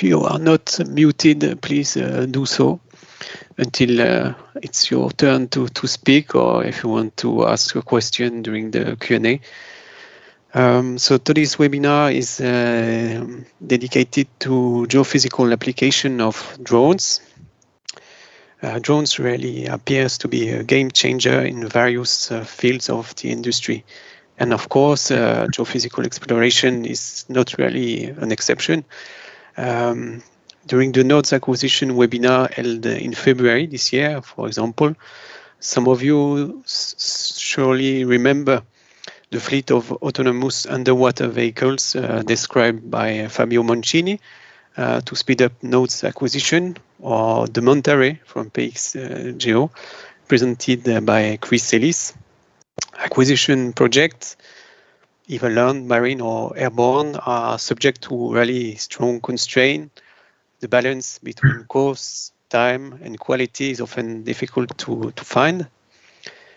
if you are not muted, please do so until it's your turn to speak, or if you want to ask a question during the Q&A. So today's webinar is dedicated to geophysical application of drones. Drones really appears to be a game changer in various fields of the industry. And of course, geophysical exploration is not really an exception. During the nodes acquisition webinar held in February this year, for example, some of you surely remember the fleet of autonomous underwater vehicles described by Fabio Moncini to speed up nodes acquisition, or the Monterey from PX Geo, presented by Chris Ellis. Acquisition projects, either land, marine, or airborne, are subject to really strong constraint. The balance between cost, time, and quality is often difficult to find.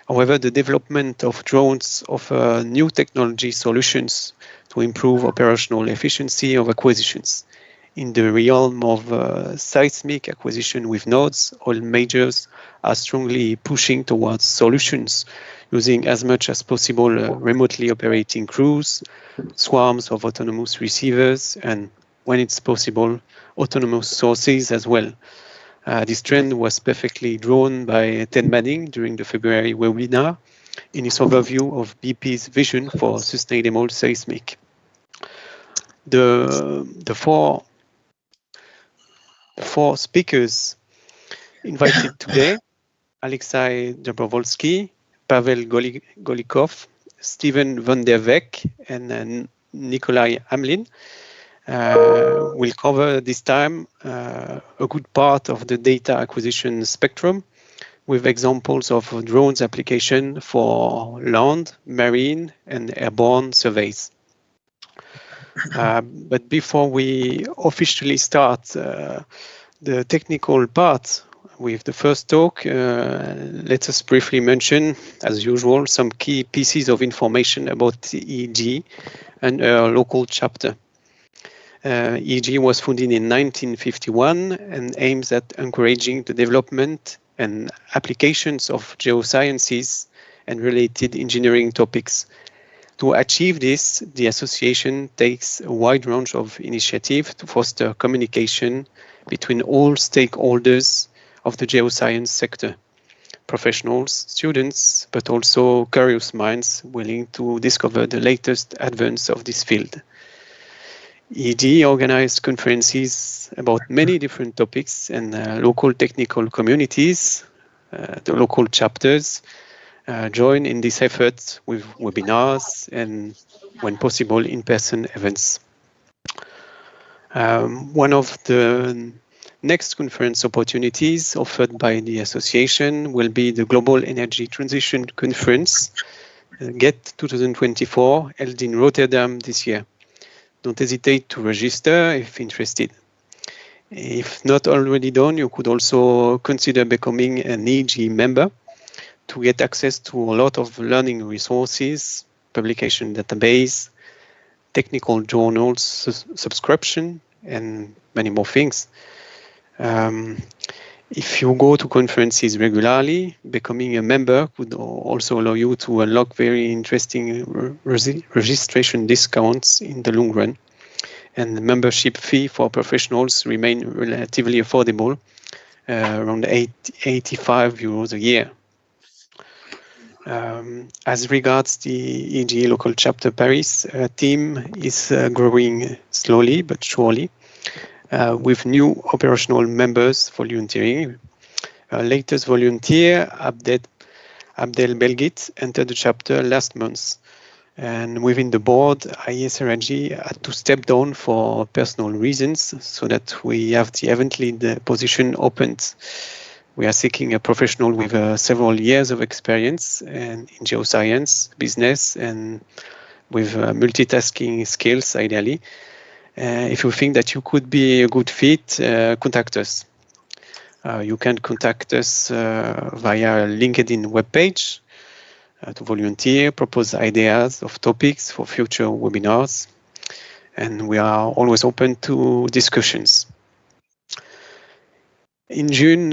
However, the development of drones offer new technology solutions to improve operational efficiency of acquisitions. In the realm of seismic acquisition with nodes, oil majors are strongly pushing towards solutions using as much as possible remotely operating crews, swarms of autonomous receivers, and when it's possible, autonomous sources as well. This trend was perfectly drawn by Ted Manning during the February webinar in his overview of BP's vision for sustainable seismic. The four speakers invited today: Alexey Dobrovolskiy, Pavel Golikov, Steven van der Veeke, and Nikolay Amelin will cover this time a good part of the data acquisition spectrum, with examples of drones application for land, marine, and airborne surveys. But before we officially start the technical part with the first talk, let us briefly mention, as usual, some key pieces of information about EEG and our local chapter. EEG was founded in 1951 and aims at encouraging the development and applications of geosciences and related engineering topics. To achieve this, the association takes a wide range of initiatives to foster communication between all stakeholders of the geoscience sector: professionals, students, but also curious minds willing to discover the latest advances of this field. EEG organized conferences about many different topics, and local technical communities, the local chapters, join in this effort with webinars and, when possible, in-person events. One of the next conference opportunities offered by the association will be the Global Energy Transition Conference, GET 2024, held in Rotterdam this year. Don't hesitate to register if interested. If not already done, you could also consider becoming an EEG member to get access to a lot of learning resources, publication database, technical journals, subscription, and many more things. If you go to conferences regularly, becoming a member could also allow you to unlock very interesting registration discounts in the long run. And the membership fee for professionals remain relatively affordable, around 85 euros a year. As regards the EEG local chapter Paris team is growing slowly but surely, with new operational members volunteering. Latest volunteer, Abdel Belgit, entered the chapter last month. And within the board, IES Raji had to step down for personal reasons, so that we have the event lead position opened. We are seeking a professional with several years of experience in geoscience, business, and with multitasking skills, ideally. If you think that you could be a good fit, contact us. You can contact us via LinkedIn webpage to volunteer, propose ideas of topics for future webinars, and we are always open to discussions. In June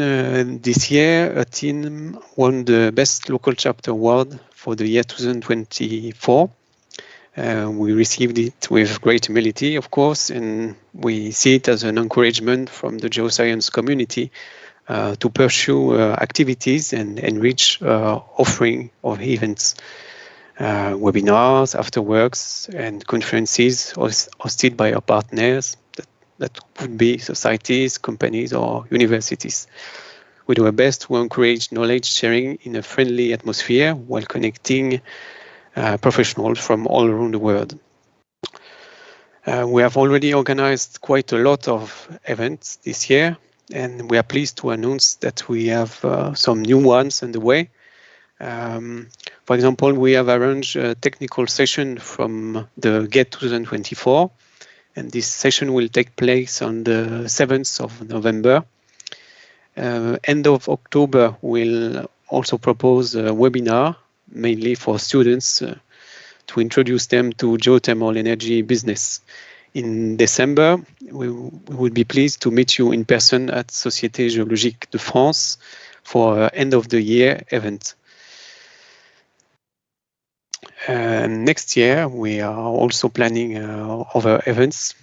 this year, a team won the Best Local Chapter Award for the year 2024. We received it with great humility, of course, and we see it as an encouragement from the geoscience community to pursue activities and enrich offering of events, webinars, afterworks, and conferences hosted by our partners. That could be societies, companies, or universities. We do our best to encourage knowledge sharing in a friendly atmosphere while connecting professionals from all around the world. We have already organized quite a lot of events this year, and we are pleased to announce that we have some new ones on the way. For example, we have arranged a technical session from the GET 2024, and this session will take place on the 7th of November. End of October, we'll also propose a webinar, mainly for students, to introduce them to geothermal energy business. In December, we would be pleased to meet you in person at Société Géologique de France for end of the year event. Next year, we are also planning other events.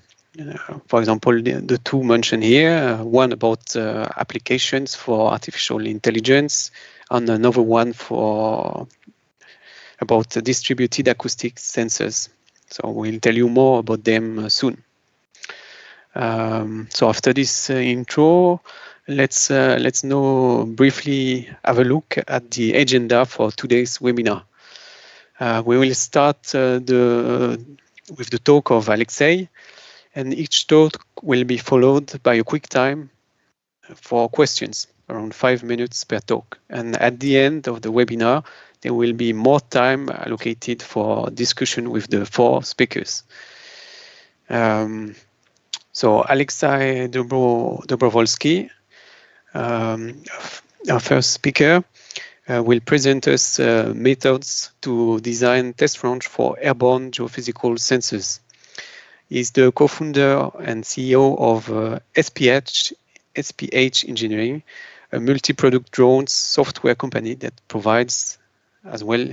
For example, the two mentioned here, one about applications for artificial intelligence, and another one about distributed acoustic sensors. So we'll tell you more about them soon. So after this intro, let's now briefly have a look at the agenda for today's webinar. We will start with the talk of Alexey, and each talk will be followed by a quick time for questions, around 5 minutes per talk. And at the end of the webinar, there will be more time allocated for discussion with the four speakers. So Alexey Dobrovolskiy, our first speaker, will present us methods to design test range for airborne geophysical sensors. He's the co-founder and CEO of SPH Engineering, a multi-product drones software company that provides as well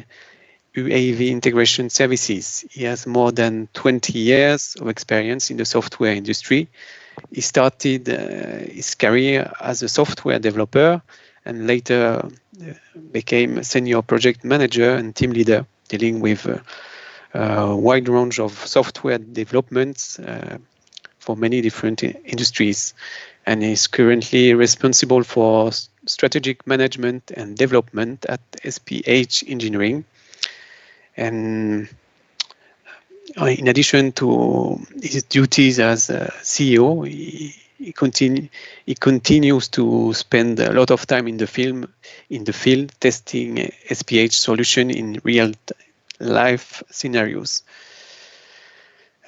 UAV integration services. He has more than 20 years of experience in the software industry. He started his career as a software developer and later became a senior project manager and team leader, dealing with a wide range of software developments for many different industries, and is currently responsible for strategic management and development at SPH Engineering. And in addition to his duties as CEO, he continues to spend a lot of time in the field testing SPH solution in real life scenarios.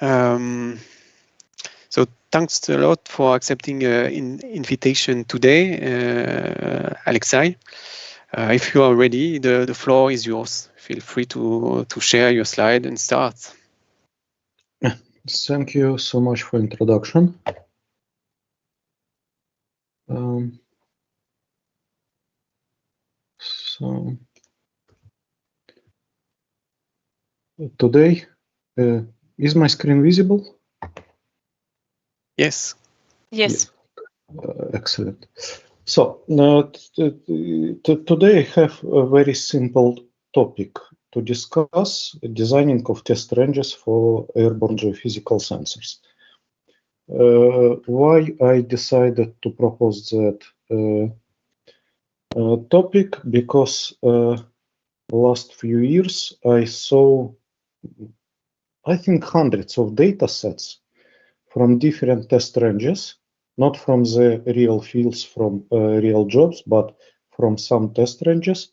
So thanks a lot for accepting an invitation today, Alexey. If you are ready, the floor is yours. Feel free to share your slide and start. Thank you so much for introduction. So today, is my screen visible? Yes. Yes. Excellent. So today I have a very simple topic to discuss: designing of test ranges for airborne geophysical sensors. Why I decided to propose that topic? Because last few years I saw, I think, hundreds of data sets from different test ranges, not from the real fields, from real jobs, but from some test ranges.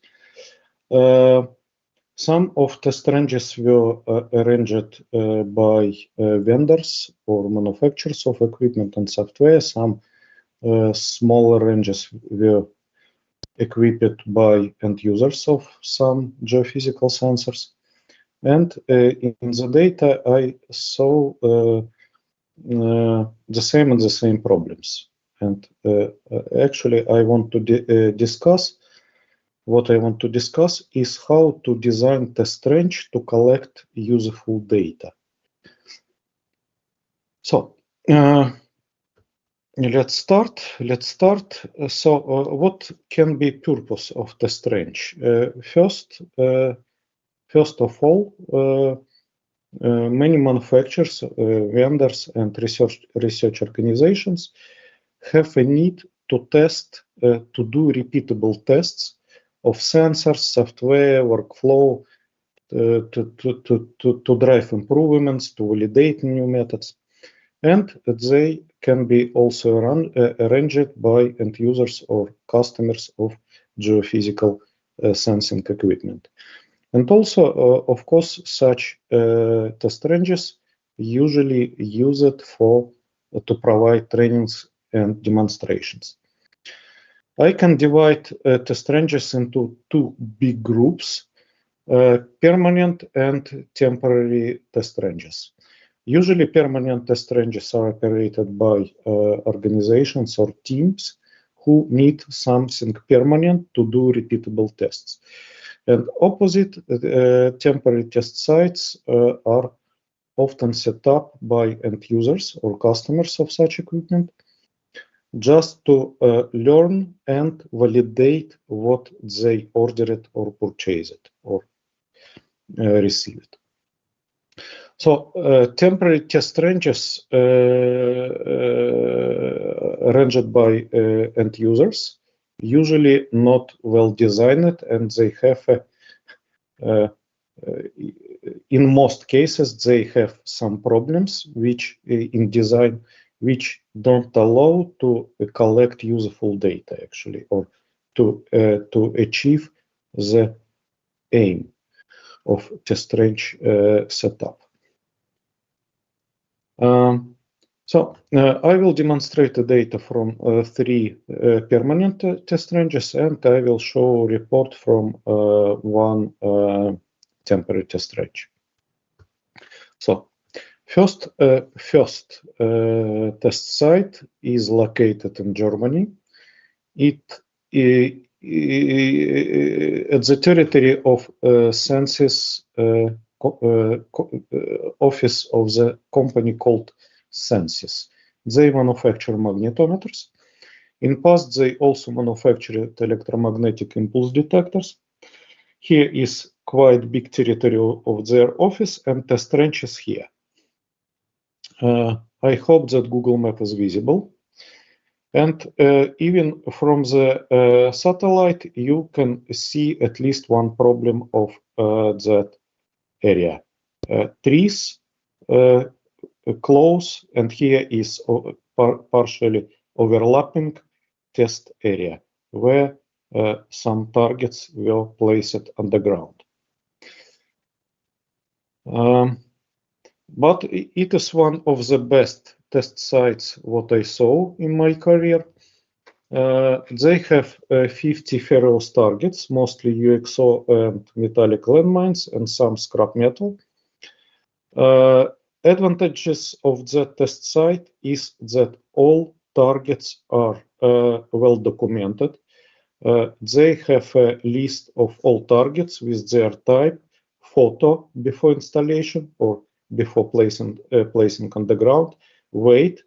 Some of test ranges were arranged by vendors or manufacturers of equipment and software. Some smaller ranges were equipped by end users of some geophysical sensors. And in the data, I saw the same problems. And actually, I want to discuss. What I want to discuss is how to design test range to collect useful data. So let's start. So what can be purpose of test range? First of all, many manufacturers, vendors, and research organizations have a need to test, to do repeatable tests of sensors, software, workflow, to drive improvements, to validate new methods. And they can be also arranged by end users or customers of geophysical sensing equipment. And also, of course, such test ranges usually use it to provide trainings and demonstrations. I can divide test ranges into two big groups, permanent and temporary test ranges. Usually, permanent test ranges are operated by organizations or teams who need something permanent to do repeatable tests. And opposite, temporary test sites are often set up by end users or customers of such equipment just to learn and validate what they ordered or purchased or received. So temporary test ranges ranged by end users, usually not well designed, and they have in most cases they have some problems which in design which don't allow to collect useful data actually, or to achieve the aim of test range setup. So I will demonstrate the data from three permanent test ranges, and I will show a report from one temporary test range. So first test site is located in Germany. It at the territory of Census office of the company called Census. They manufacture magnetometers. In past, they also manufactured electromagnetic impulse detectors. Here is quite big territory of their office, and test range is here. I hope that Google Map is visible. And even from the satellite, you can see at least one problem of that area. Trees close, and here is partially overlapping test area where some targets were placed underground. But it is one of the best test sites what I saw in my career. They have 50 ferrous targets, mostly UXO and metallic landmines, and some scrap metal. Advantages of that test site is that all targets are well documented. They have a list of all targets with their type, photo before installation or before placing on the ground, weight,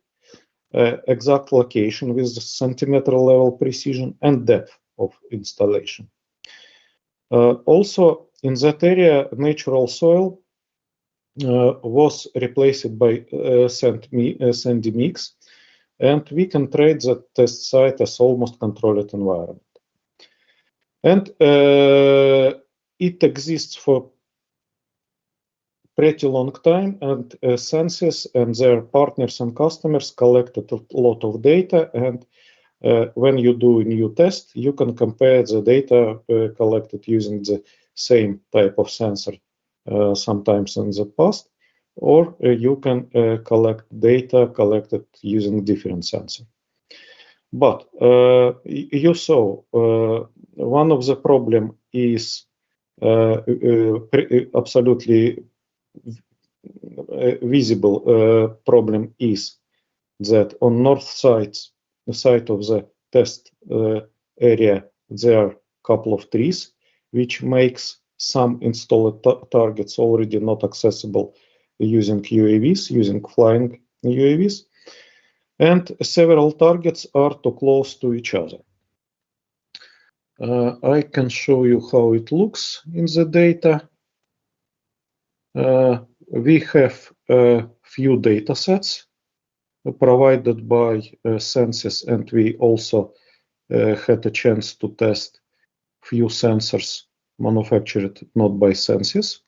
exact location with centimeter level precision, and depth of installation. Also, in that area, natural soil was replaced by sandy mix, and we can treat the test site as almost controlled environment. And it exists for pretty long time, and Census and their partners and customers collected a lot of data, and when you do a new test, you can compare the data collected using the same type of sensor sometimes in the past, or you can collect data collected using different sensor. But you saw one of the problem is absolutely visible problem is that on north sides side of the test area, there are a couple of trees, which makes some installed targets already not accessible using UAVs, using flying UAVs. And several targets are too close to each other. I can show you how it looks in the data. We have a few data sets provided by Sensis, and we also had a chance to test few sensors manufactured not by Sensis.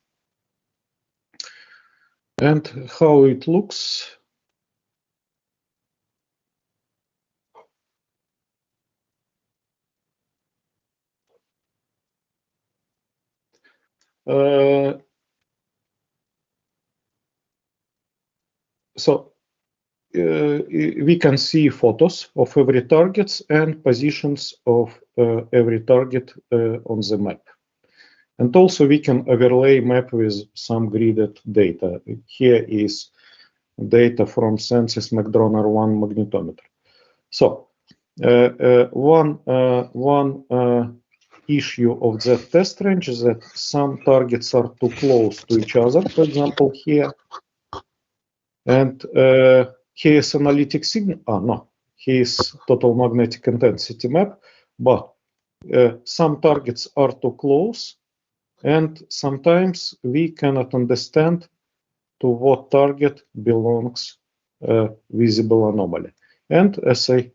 And how it looks. So we can see photos of every target and positions of every target on the map. And also we can overlay map with some gridded data. Here is data from Sensis McDroner 1 magnetometer. So one issue of that test range is that some targets are too close to each other, for example, here. And here is analytic signal. No, here is total magnetic intensity map, but some targets are too close, and sometimes we cannot understand to what target belongs visible anomaly. And as I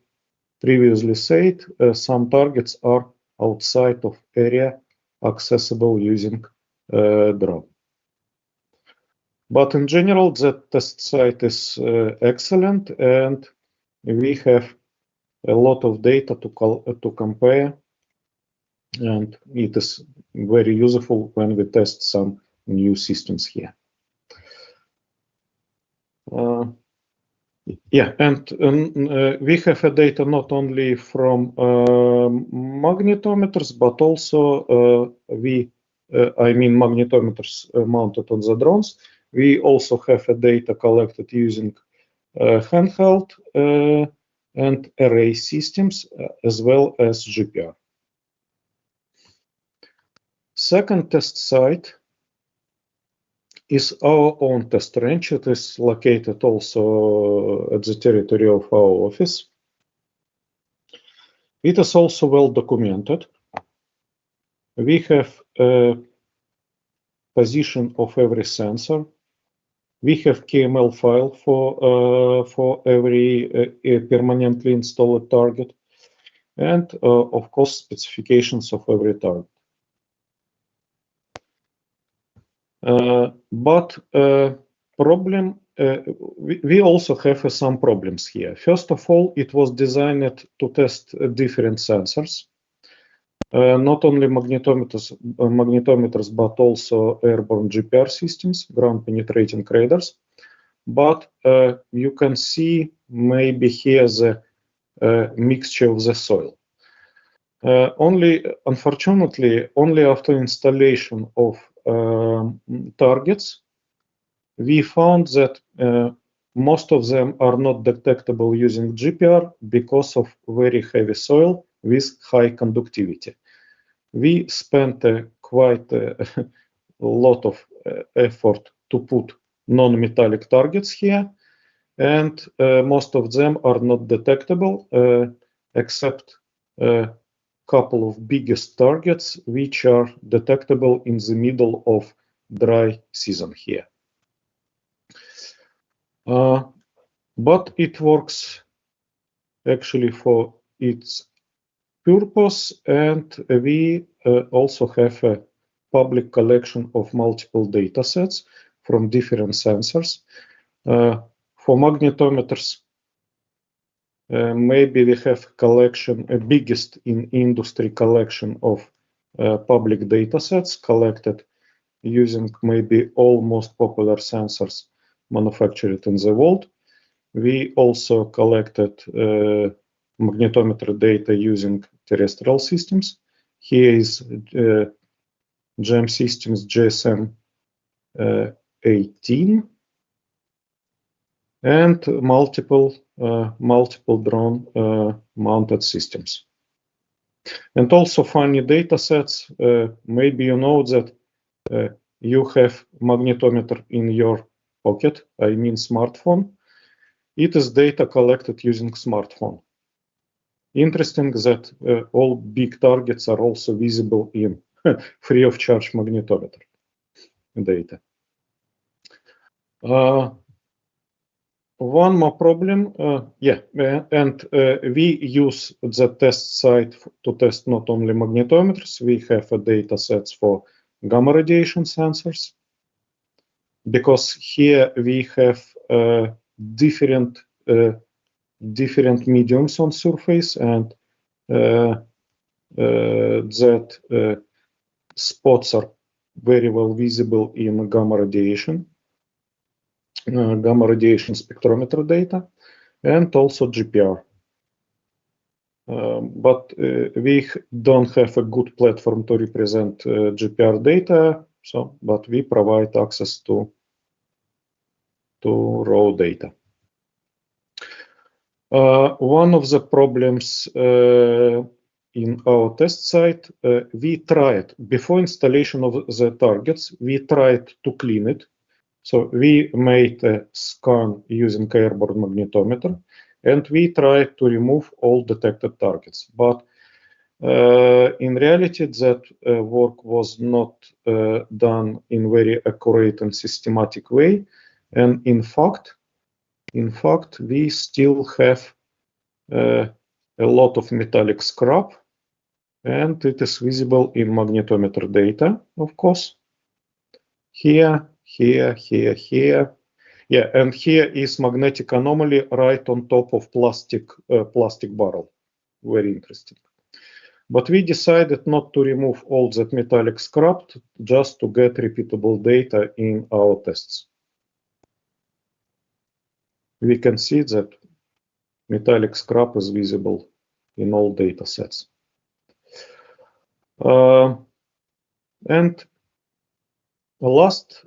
previously said, some targets are outside of area accessible using drone. But in general, that test site is excellent, and we have a lot of data to compare, and it is very useful when we test some new systems here. Yeah, and we have a data not only from magnetometers, but also magnetometers mounted on the drones. We also have a data collected using handheld and array systems, as well as GPR. Second test site is our own test range. It is located also at the territory of our office. It is also well documented. We have a position of every sensor. We have KML file for every permanently installed target, and of course specifications of every target. But we also have some problems here. First of all, it was designed to test different sensors, not only magnetometers, but also airborne GPR systems, ground penetrating radars. But you can see maybe here the mixture of the soil. Unfortunately, only after installation of targets, we found that most of them are not detectable using GPR because of very heavy soil with high conductivity. We spent quite a lot of effort to put non-metallic targets here, and most of them are not detectable except a couple of biggest targets which are detectable in the middle of dry season here. But it works actually for its purpose, and we also have a public collection of multiple data sets from different sensors. For magnetometers, maybe we have a biggest in industry collection of public data sets collected using maybe all most popular sensors manufactured in the world. We also collected magnetometer data using terrestrial systems. Here is GEM systems GSM 18 and multiple multiple drone mounted systems. And also funny data sets. Maybe you know that you have magnetometer in your pocket, I mean smartphone. It is data collected using smartphone. Interesting that all big targets are also visible in free of charge magnetometer data. One more problem, we use the test site to test not only magnetometers, we have data sets for gamma radiation sensors, because here we have different mediums on surface, and that spots are very well visible in gamma radiation spectrometer data, and also GPR. But we don't have a good platform to represent GPR data, but we provide access to raw data. One of the problems in our test site, we tried, before installation of the targets, we tried to clean it. So we made a scan using airborne magnetometer, and we tried to remove all detected targets. But in reality, that work was not done in very accurate and systematic way. And in fact, we still have a lot of metallic scrap, and it is visible in magnetometer data, of course. Here. Yeah, and here is magnetic anomaly right on top of plastic barrel. Very interesting. But we decided not to remove all that metallic scrap, just to get repeatable data in our tests. We can see that metallic scrap is visible in all data sets. And last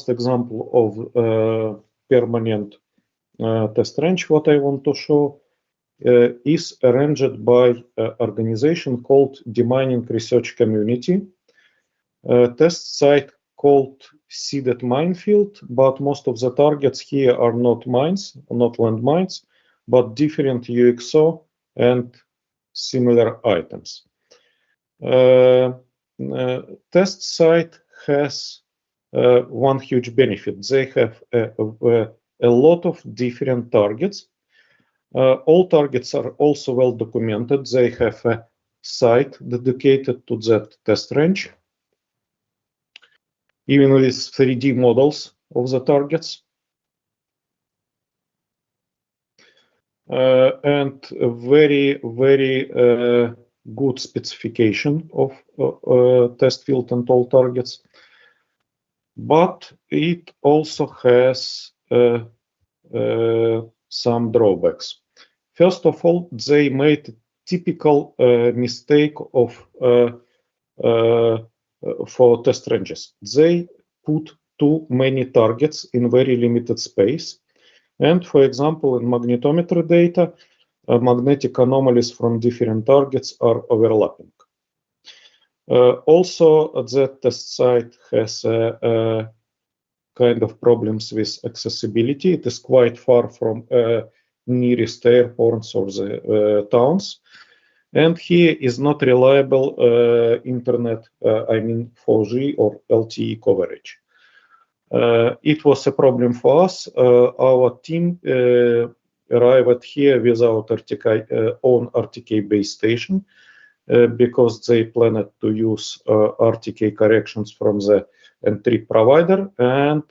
example of permanent test range, what I want to show, is arranged by an organization called Demining Research Community. Test site called Seeded Minefield, but most of the targets here are not mines, not landmines, but different UXO and similar items. Test site has one huge benefit. They have a lot of different targets. All targets are also well documented. They have a site dedicated to that test range, even with 3D models of the targets. And very good specification of test field and all targets. But it also has some drawbacks. First of all, they made a typical mistake for test ranges. They put too many targets in very limited space. And for example, in magnetometer data, magnetic anomalies from different targets are overlapping. Also, that test site has kind of problems with accessibility. It is quite far from nearest airports or the towns. And here is not reliable internet, I mean 4G or LTE coverage. It was a problem for us. Our team arrived here without own RTK base station because they planned to use RTK corrections from the entry provider, and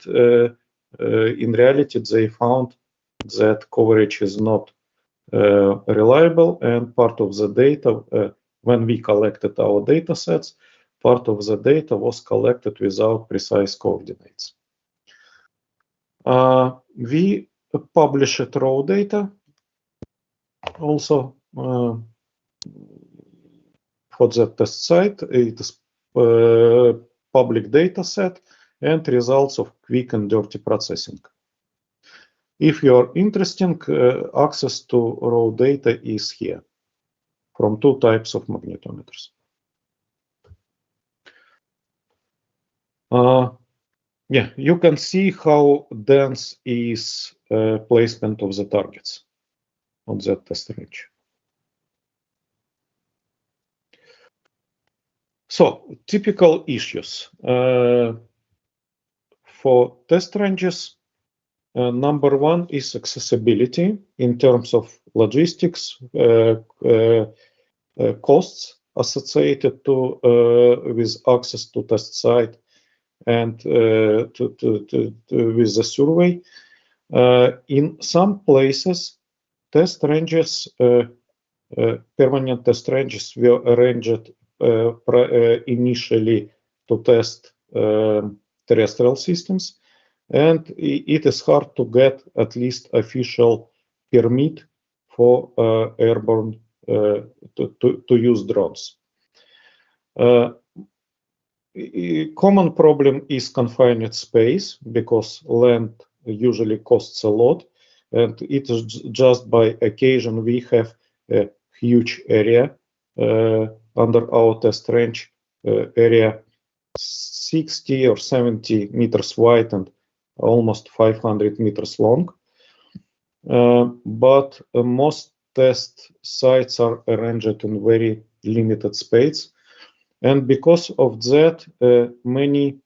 in reality they found that coverage is not reliable, and part of the data, when we collected our data sets, part of the data was collected without precise coordinates. We published raw data also for the test site. It is public data set and results of quick and dirty processing. If you're interested, access to raw data is here from two types of magnetometers. Yeah, you can see how dense is placement of the targets on that test range. So, typical issues for test ranges. Number one is accessibility in terms of logistics, costs associated to with access to test site and with the survey. In some places, test ranges, permanent test ranges were arranged initially to test terrestrial systems, and it is hard to get at least official permit for airborne to use drones. Common problem is confined space because land usually costs a lot, and it is just by occasion we have a huge area under our test range, area 60 or 70 meters wide and almost 500 meters long. But most test sites are arranged in very limited space. And because of that, many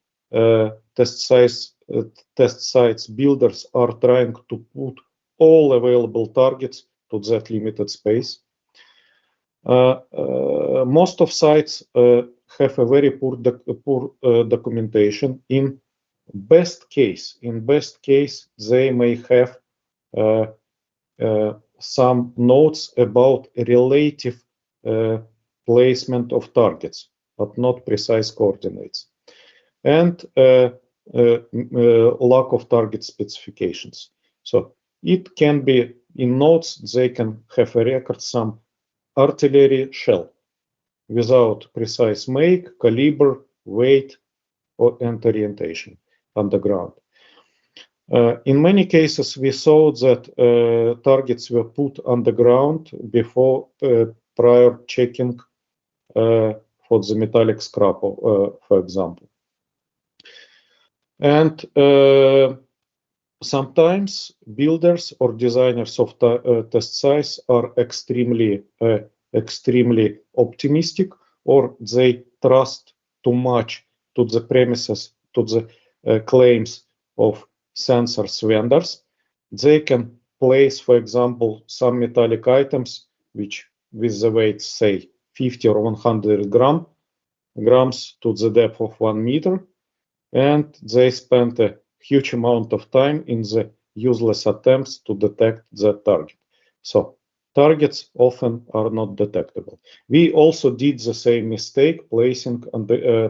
test sites builders are trying to put all available targets to that limited space. Most of sites have a very poor documentation. In best case, they may have some notes about relative placement of targets, but not precise coordinates, and lack of target specifications. So it can be in notes, they can have a record some artillery shell without precise make, caliber, weight, and orientation underground. In many cases, we saw that targets were put underground before prior checking for the metallic scrap, for example. And sometimes builders or designers of test sites are extremely optimistic, or they trust too much to the premises, to the claims of sensors vendors. They can place, for example, some metallic items which with the weight, say, 50 or 100 grams to the depth of 1 meter, and they spent a huge amount of time in the useless attempts to detect that target. So targets often are not detectable. We also did the same mistake, placing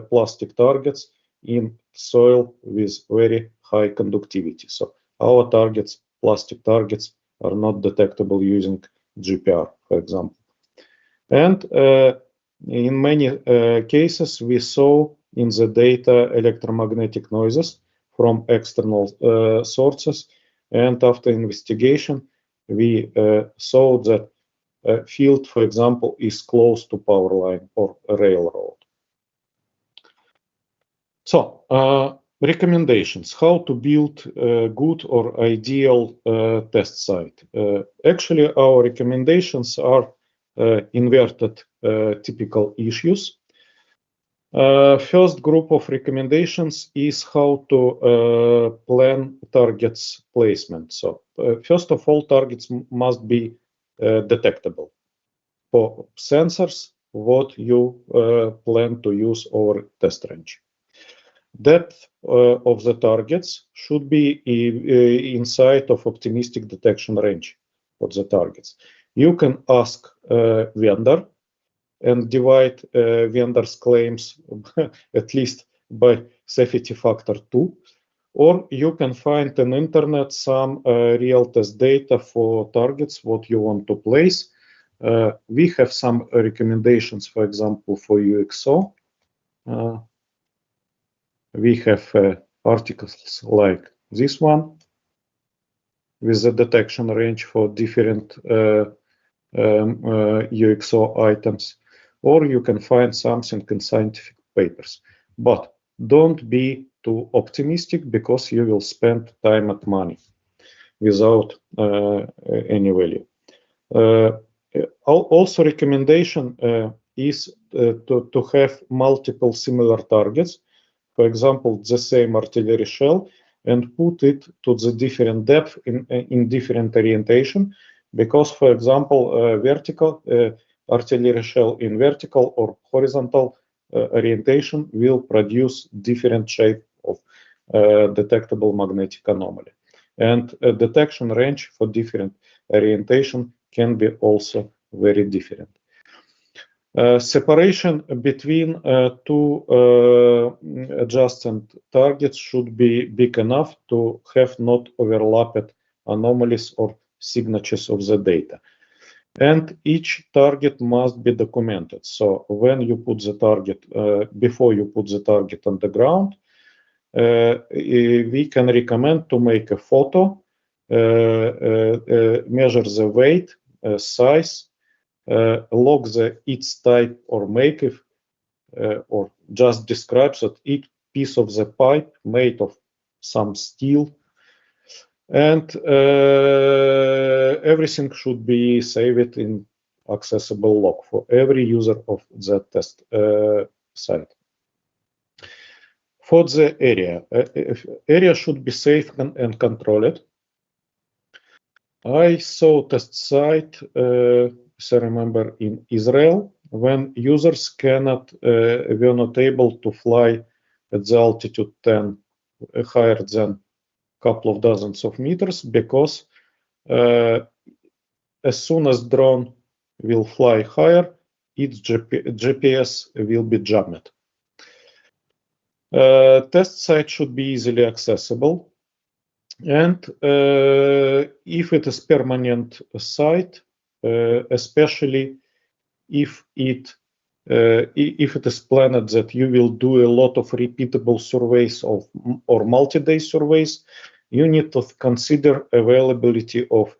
plastic targets in soil with very high conductivity. So our targets, plastic targets, are not detectable using GPR, for example. And in many cases, we saw in the data electromagnetic noises from external sources. And after investigation, we saw that a field, for example, is close to power line or a railroad. So, recommendations, how to build a good or ideal test site. Actually, our recommendations are inverted typical issues. First group of recommendations is how to plan targets placement. So first of all, targets must be detectable for sensors what you plan to use over test range. Depth of the targets should be inside of optimistic detection range for the targets. You can ask vendor and divide vendor's claims at least by safety factor 2, or you can find on internet some real test data for targets what you want to place. We have some recommendations, for example, for UXO. We have articles like this one. with a detection range for different UXO items, or you can find something in scientific papers. But don't be too optimistic, because you will spend time and money without any value. Also, recommendation is to have multiple similar targets, for example, the same artillery shell, and put it to the different depth in different orientation, because, for example, vertical artillery shell in vertical or horizontal orientation will produce different shape of detectable magnetic anomaly. And detection range for different orientation can be also very different. Separation between two adjacent targets should be big enough to have not overlapped anomalies or signatures of the data. And each target must be documented. So when you put the target, before you put the target on the ground, we can recommend to make a photo, measure the weight, size, log its type or make, or just describe that each piece of the pipe made of some steel, and everything should be saved in accessible log for every user of the test site. For the area should be safe and controlled. I saw test site, as I remember, in Israel, when users were not able to fly at the altitude 10 higher than couple of dozens of meters, because as soon as drone will fly higher, its GPS will be jammed. Test site should be easily accessible, and if it is permanent site, especially if it is planned that you will do a lot of repeatable surveys or multi-day surveys, you need to consider availability of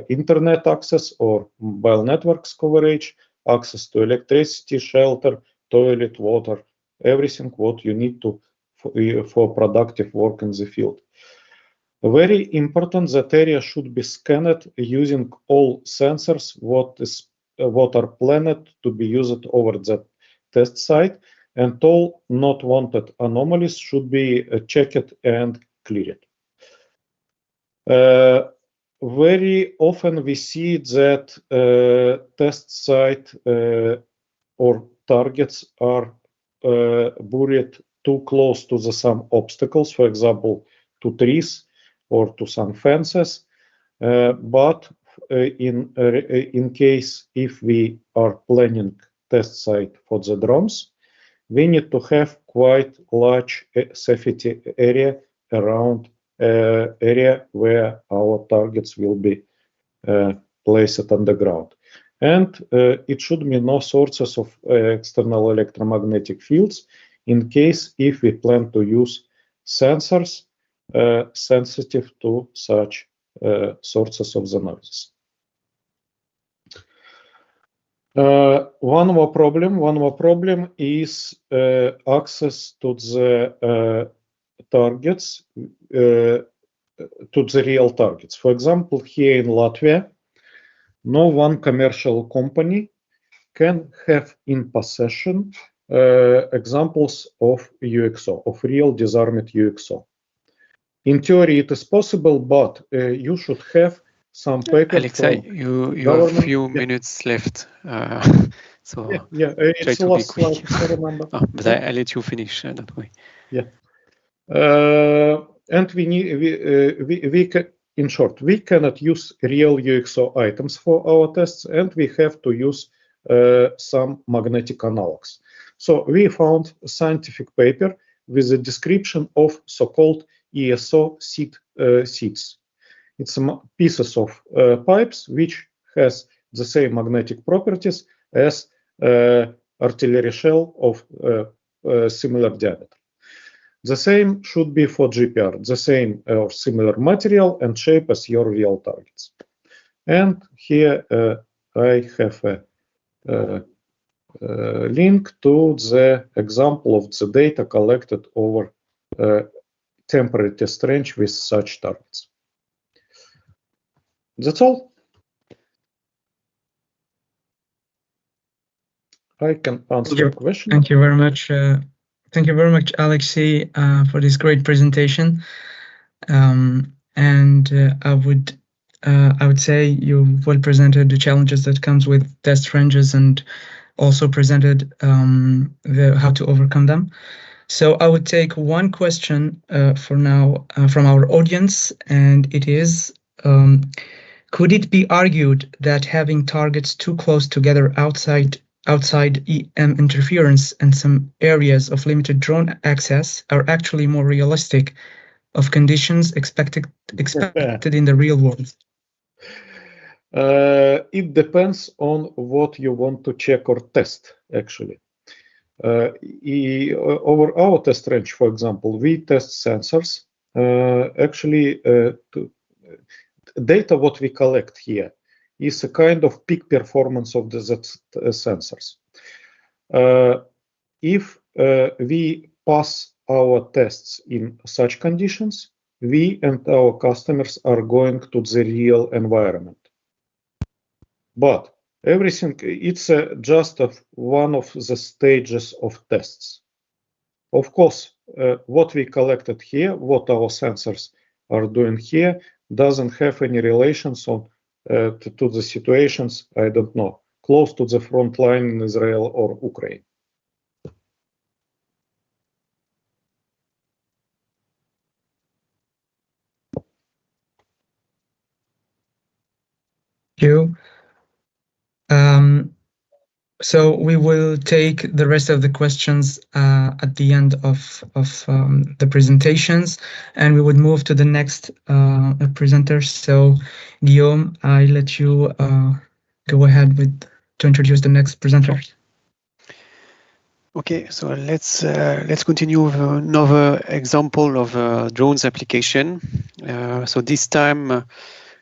internet access or mobile networks coverage, access to electricity, shelter, toilet, water, everything what you need for productive work in the field. Very important that area should be scanned using all sensors what are planned to be used over the test site, and all not wanted anomalies should be checked and cleared. Very often we see that test site or targets are buried too close to some obstacles, for example, to trees or to some fences. But in case if we are planning test site for the drones, we need to have quite large safety area around area where our targets will be placed on the ground. And it should be no sources of external electromagnetic fields in case if we plan to use sensors sensitive to such sources of the noises. One more problem is access to the targets, to the real targets. For example, here in Latvia, no one commercial company can have in possession examples of UXO, of real disarmed UXO. In theory, it is possible, but you should have some paper. Alexey, you have a few minutes left. So it's try to be quick. I remember. But I let you finish that way. Yeah. And in short, we cannot use real UXO items for our tests, and we have to use some magnetic analogs. So we found a scientific paper with a description of so-called ESO seeds. It's pieces of pipes which has the same magnetic properties as artillery shell of similar diameter. The same should be for GPR, the same or similar material and shape as your real targets. And here I have a link to the example of the data collected over temporary test range with such targets. That's all. I can answer your question. Thank you very much. Thank you very much, Alexey, for this great presentation. I would say you well presented the challenges that comes with test ranges and also presented how to overcome them. So I would take one question for now from our audience, and it is, could it be argued that having targets too close together outside EM interference and some areas of limited drone access are actually more realistic of conditions expected in the real world? It depends on what you want to check or test, actually. Over our test range, for example, we test sensors. Data what we collect here is a kind of peak performance of the sensors. If we pass our tests in such conditions, we and our customers are going to the real environment. But everything, it's just one of the stages of tests. Of course, what we collected here, what our sensors are doing here, doesn't have any relations to the situations, I don't know, close to the front line in Israel or Ukraine. Thank you. So we will take the rest of the questions at the end of the presentations, and we would move to the next presenter. So Guillaume, I let you go ahead to introduce the next presenter. Okay, so let's continue with another example of drones application. So this time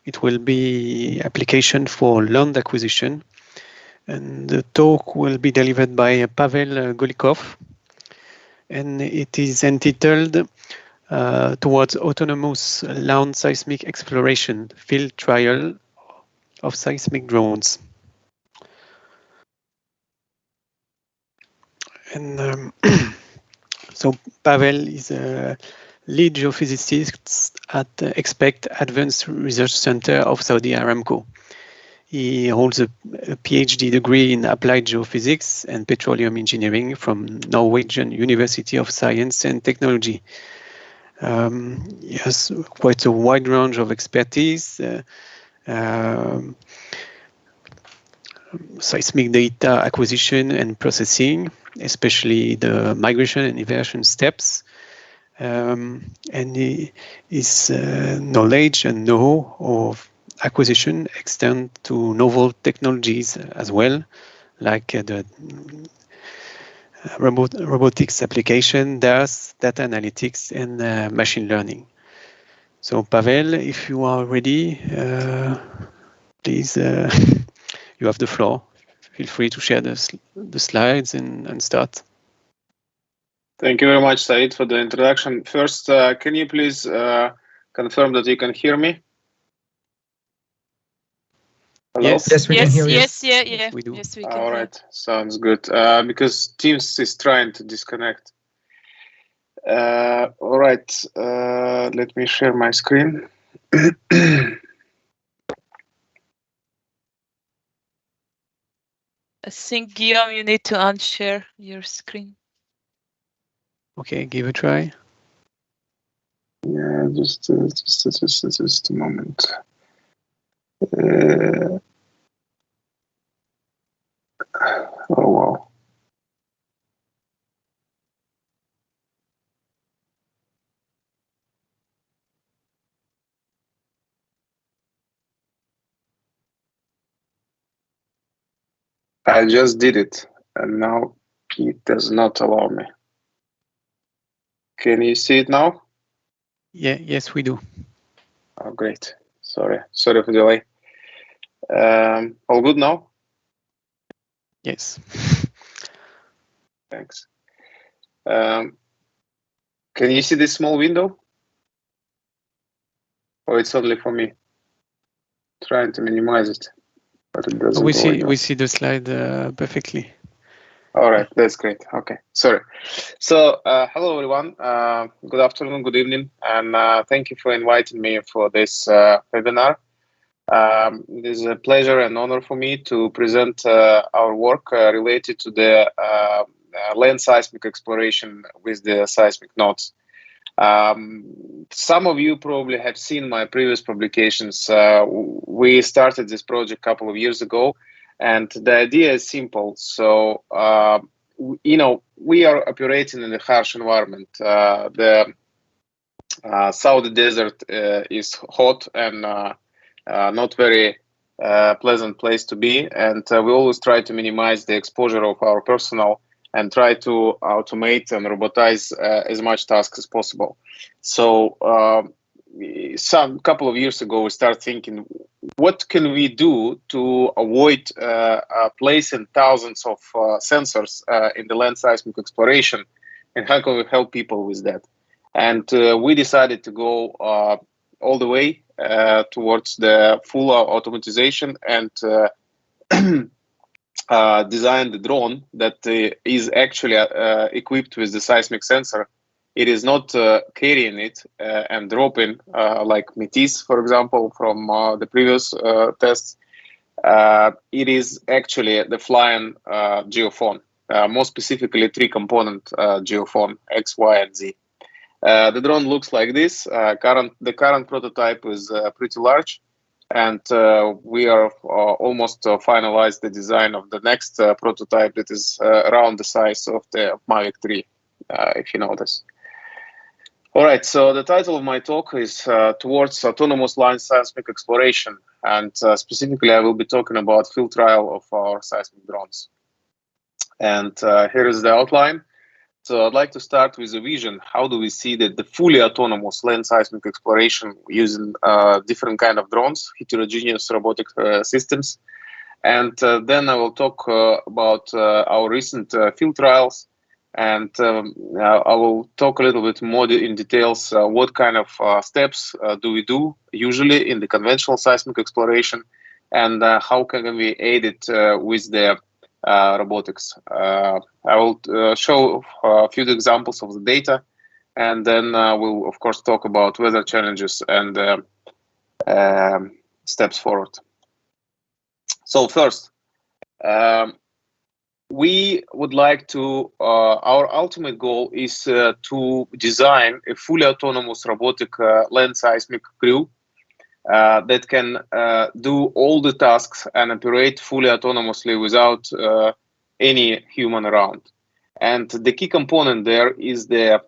it will be application for land acquisition. And the talk will be delivered by Pavel Golikov, and it is entitled Towards Autonomous Land Seismic Exploration, Field Trial of Seismic Drones. And so Pavel is a lead geophysicist at the Expect Advanced Research Center of Saudi Aramco. He holds a PhD degree in applied geophysics and petroleum engineering from Norwegian University of Science and Technology. He has quite a wide range of expertise, seismic data acquisition and processing, especially the migration and inversion steps. And his knowledge and know-how of acquisition extend to novel technologies as well, like the robotics application, DAS, data analytics, and machine learning. So Pavel, if you are ready, please, you have the floor. Feel free to share the slides and start. Thank you very much, Said, for the introduction. First, can you please confirm that you can hear me? Hello? Yes, we can hear you. Yes, we do. Yes, we can. All right, sounds good. Because Teams is trying to disconnect. All right, let me share my screen. I think, Guillaume, you need to unshare your screen. Okay, give a try. Yeah, just a moment. Oh, wow. I just did it, and now it does not allow me. Can you see it now? Yeah, yes, we do. Oh, great. Sorry for the delay. All good now? Yes. Thanks. Can you see this small window? Or it's only for me? Trying to minimize it, but it doesn't. We see the slide perfectly. All right, that's great. Okay, sorry. So, hello everyone. Good afternoon, good evening, and thank you for inviting me for this webinar. It is a pleasure and honor for me to present our work related to the land seismic exploration with the seismic nodes. Some of you probably have seen my previous publications. We started this project a couple of years ago, and the idea is simple. So, we are operating in a harsh environment. The Saudi desert is hot and not very pleasant place to be, and we always try to minimize the exposure of our personnel and try to automate and robotize as much tasks as possible. So some couple of years ago, we started thinking, what can we do to avoid placing thousands of sensors in the land seismic exploration, and how can we help people with that? And we decided to go all the way towards the full automatization and design the drone that is actually equipped with the seismic sensor. It is not carrying it and dropping like Medusa, for example, from the previous tests. It is actually the flying geophone, more specifically three-component geophone, X, Y, and Z. The drone looks like this. The current prototype is pretty large, and we are almost finalized the design of the next prototype that is around the size of the Mavic 3, if you know this. All right, so the title of my talk is Towards Autonomous Land Seismic Exploration, and specifically I will be talking about field trial of our seismic drones. And here is the outline. So I'd like to start with a vision. How do we see that the fully autonomous land seismic exploration using different kind of drones, heterogeneous robotic systems? And then I will talk about our recent field trials, and I will talk a little bit more in details what kind of steps do we do usually in the conventional seismic exploration, and how can we aid it with the robotics. I will show a few examples of the data, and then we'll of course talk about weather challenges and steps forward. So first, we would like to, our ultimate goal is to design a fully autonomous robotic land seismic crew that can do all the tasks and operate fully autonomously without any human around. And the key component there is the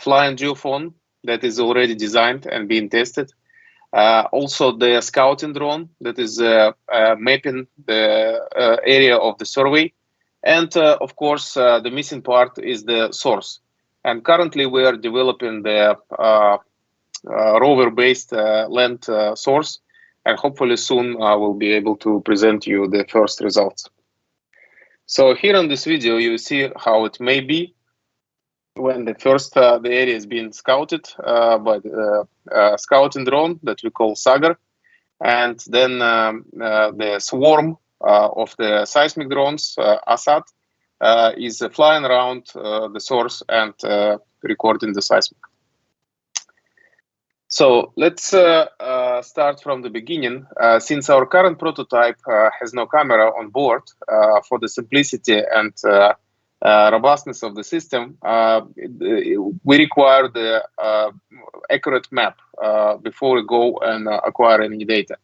flying geophone that is already designed and being tested. Also the scouting drone that is mapping the area of the survey. And of course, the missing part is the source. And currently we are developing the rover-based land source, and hopefully soon I will be able to present you the first results. So here on this video, you see how it may be when the first the area is being scouted by the scouting drone that we call Sagar, and then the swarm of the seismic drones, Assad, is flying around the source and recording the seismic. So let's start from the beginning. Since our current prototype has no camera on board, for the simplicity and robustness of the system, we require the accurate map before we go and acquire any data.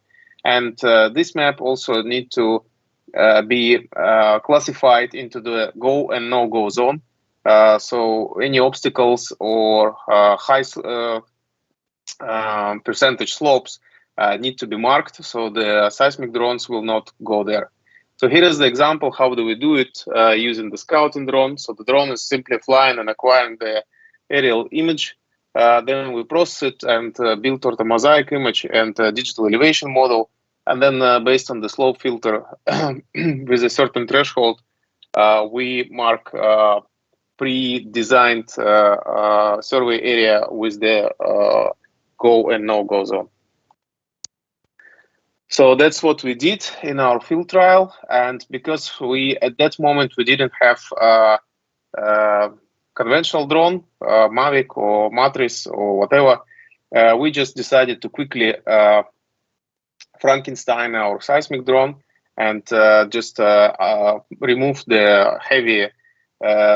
And this map also needs to be classified into the go and no-go zone. So any obstacles or high percentage slopes need to be marked, so the seismic drones will not go there. So here is the example. How do we do it using the scouting drone? So the drone is simply flying and acquiring the aerial image. Then we process it and build orthomosaic image and digital elevation model. And then based on the slope filter with a certain threshold, we mark pre-designed survey area with the go and no-go zone. So that's what we did in our field trial. And because at that moment, we didn't have conventional drone, Mavic or Matrix or whatever, we just decided to quickly Frankenstein our seismic drone and just remove the heavy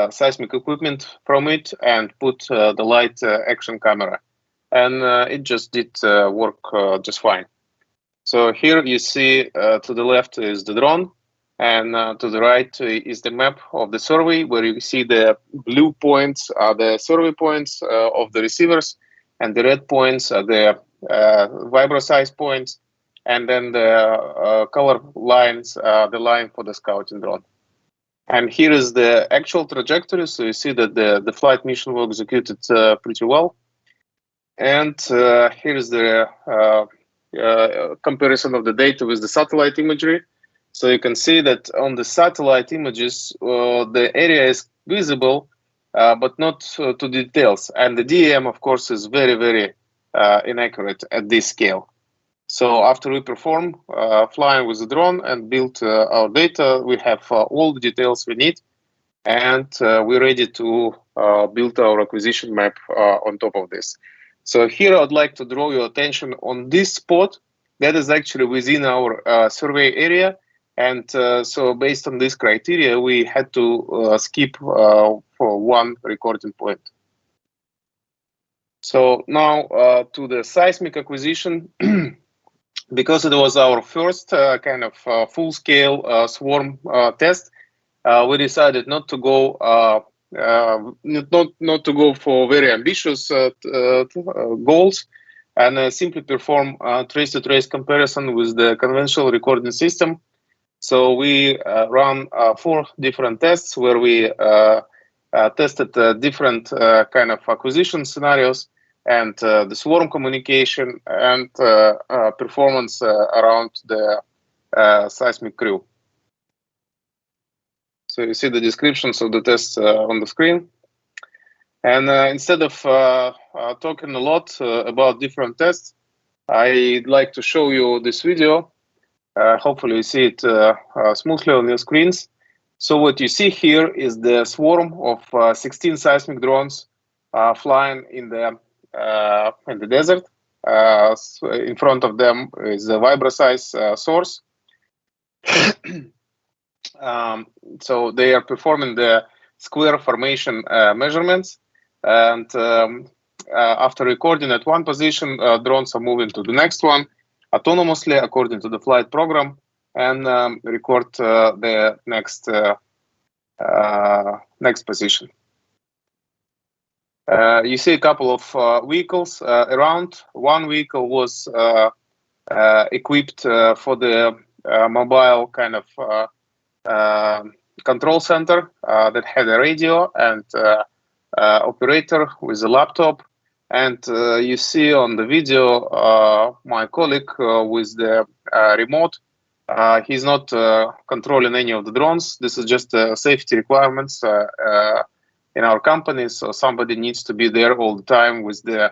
seismic equipment from it and put the light action camera. And it just did work just fine. So here you see to the left is the drone, and to the right is the map of the survey, where you see the blue points are the survey points of the receivers, and the red points are the vibro-size points, and then the color lines are the line for the scouting drone. And here is the actual trajectory, so you see that the flight mission was executed pretty well. And here is the comparison of the data with the satellite imagery. So you can see that on the satellite images, the area is visible, but not to details. And the DEM, of course, is very, very inaccurate at this scale. So after we perform flying with the drone and build our data, we have all the details we need, and we're ready to build our acquisition map on top of this. So here I'd like to draw your attention on this spot that is actually within our survey area. And so based on this criteria, we had to skip for one recording point. So now to the seismic acquisition, because it was our first kind of full-scale swarm test, we decided not to go not to go for very ambitious goals, and simply perform trace-to-trace comparison with the conventional recording system. So we ran 4 different tests where we tested different kind of acquisition scenarios and the swarm communication and performance around the seismic crew. So you see the descriptions of the tests on the screen. And instead of talking a lot about different tests, I'd like to show you this video. Hopefully you see it smoothly on your screens. So what you see here is the swarm of 16 seismic drones flying in the desert. So in front of them is the vibro-size source. So they are performing the square formation measurements, and after recording at one position, drones are moving to the next one autonomously according to the flight program, and record the next position. You see a couple of vehicles around. One vehicle was equipped for the mobile kind of control center that had a radio and operator with a laptop. And you see on the video my colleague with the remote. He's not controlling any of the drones. This is just safety requirements in our company. So somebody needs to be there all the time with the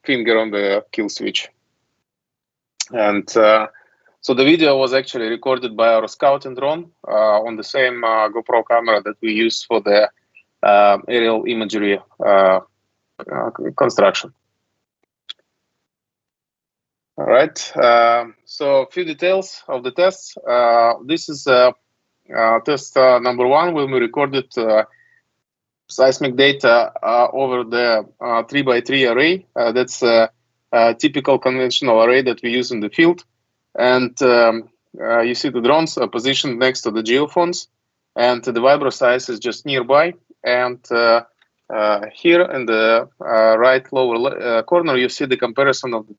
finger on the kill switch. And so the video was actually recorded by our scouting drone on the same GoPro camera that we use for the aerial imagery construction. All right, so a few details of the tests. This is test number 1 when we recorded seismic data over the 3x3 array. That's a typical conventional array that we use in the field. And you see the drones are positioned next to the geophones, and the vibro size is just nearby. And here in the right lower corner, you see the comparison of the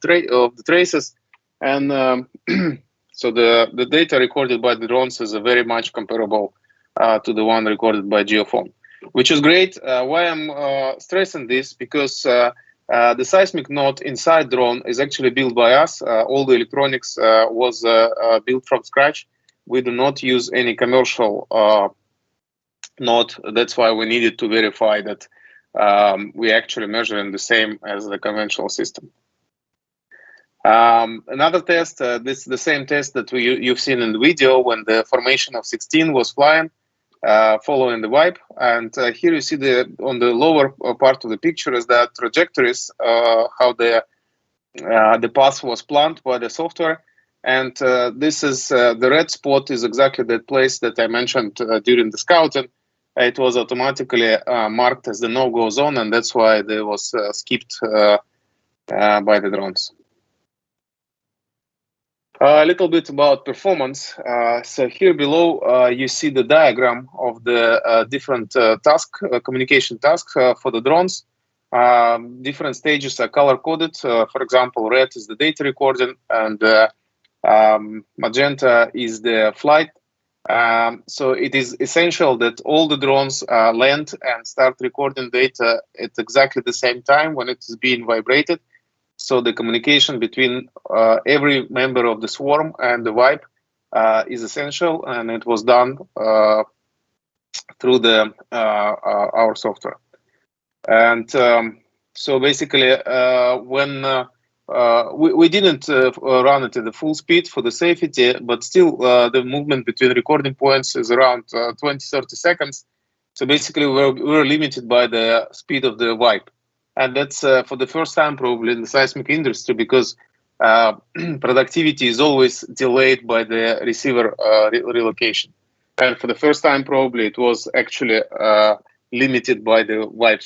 traces. And so the data recorded by the drones is very much comparable to the one recorded by geophone. which is great. Why I'm stressing this? Because the seismic node inside drone is actually built by us. All the electronics was built from scratch. We do not use any commercial node. That's why we needed to verify that we actually measuring the same as the conventional system. Another test, this is the same test that you've seen in the video when the formation of 16 was flying, following the wipe. And here you see on the lower part of the picture is the trajectories, how the path was planned by the software. And this is the red spot is exactly that place that I mentioned during the scouting. It was automatically marked as the no-go zone, and that's why it was skipped by the drones. A little bit about performance. So here below, you see the diagram of the different communication tasks for the drones. Different stages are color-coded. For example, red is the data recording, and magenta is the flight. So it is essential that all the drones land and start recording data at exactly the same time when it is being vibrated. So the communication between every member of the swarm and the wipe is essential, and it was done through our software. And so basically, when we didn't run it at the full speed for the safety, but still the movement between recording points is around 20-30 seconds. So basically, we're limited by the speed of the wipe. And that's for the first time probably in the seismic industry, because productivity is always delayed by the receiver relocation. And for the first time probably it was actually limited by the wipe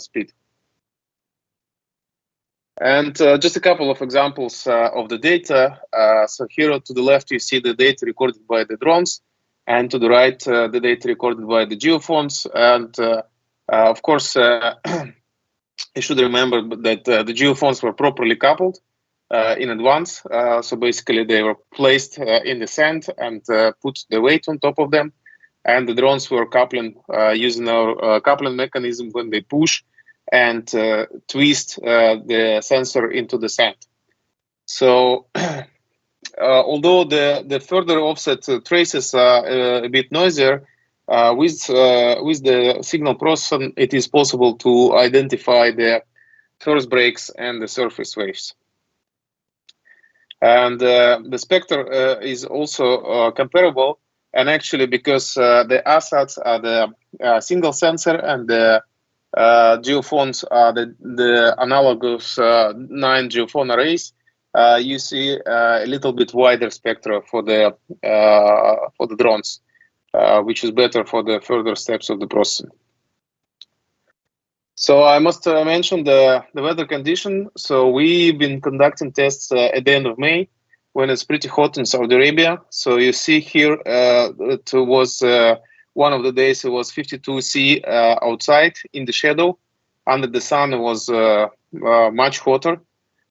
speed. And just a couple of examples of the data. So here to the left you see the data recorded by the drones, and to the right the data recorded by the geophones. And of course you should remember that the geophones were properly coupled in advance. So basically they were placed in the sand and put the weight on top of them. And the drones were coupling using our coupling mechanism when they push and twist the sensor into the sand. So although the further offset traces are a bit noisier, with the signal processing, it is possible to identify the first breaks and the surface waves. And the spectre is also comparable, and actually because the ASATs are the single sensor and the geophones are the analogous 9 geophone arrays, you see a little bit wider spectra for the drones. Which is better for the further steps of the processing. So I must mention the weather condition. So we've been conducting tests at the end of May, when it's pretty hot in Saudi Arabia. So you see here, it was one of the days it was 52 C outside in the shadow. Under the sun it was much hotter,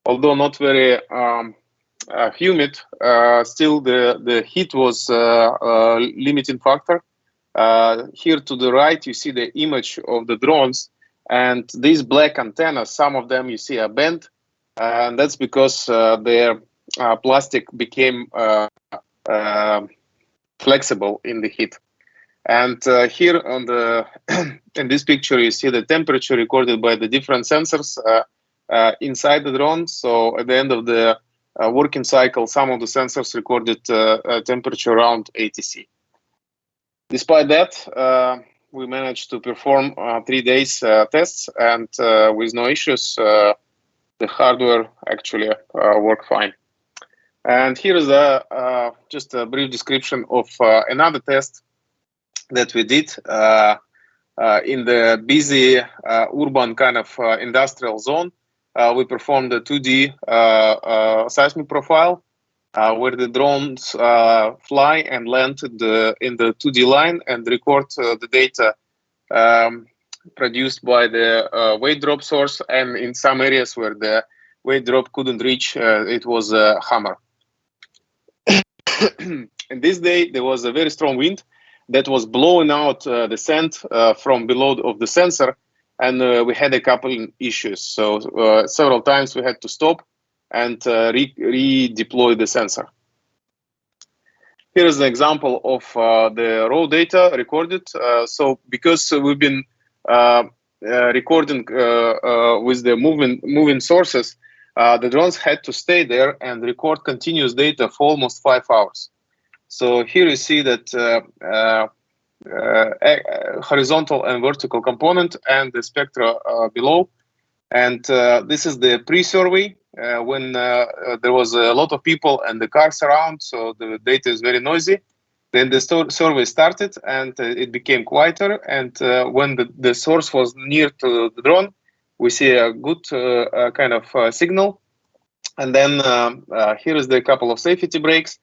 although not very humid. Still the heat was limiting factor. Here to the right you see the image of the drones, and these black antennas, some of them you see are bent, and that's because their plastic became flexible in the heat. And here on the in this picture you see the temperature recorded by the different sensors inside the drone. So at the end of the working cycle, some of the sensors recorded temperature around 80 C. Despite that, we managed to perform 3 days tests, and with no issues, the hardware actually worked fine. And here is just a brief description of another test that we did in the busy urban kind of industrial zone. We performed a 2D seismic profile where the drones fly and land in the 2D line and record the data produced by the weight drop source. And in some areas where the weight drop couldn't reach, it was a hammer. And this day there was a very strong wind, that was blowing out the sand from below of the sensor, and we had a couple issues. So several times we had to stop and redeploy the sensor. Here is an example of the raw data recorded. So because we've been recording with the moving sources, the drones had to stay there and record continuous data for almost 5 hours. So here you see that horizontal and vertical component and the spectra below. And this is the pre-survey when there was a lot of people and the cars around, so the data is very noisy. Then the survey started and it became quieter. And when the source was near to the drone, we see a good kind of signal. And then here is the couple of safety breaks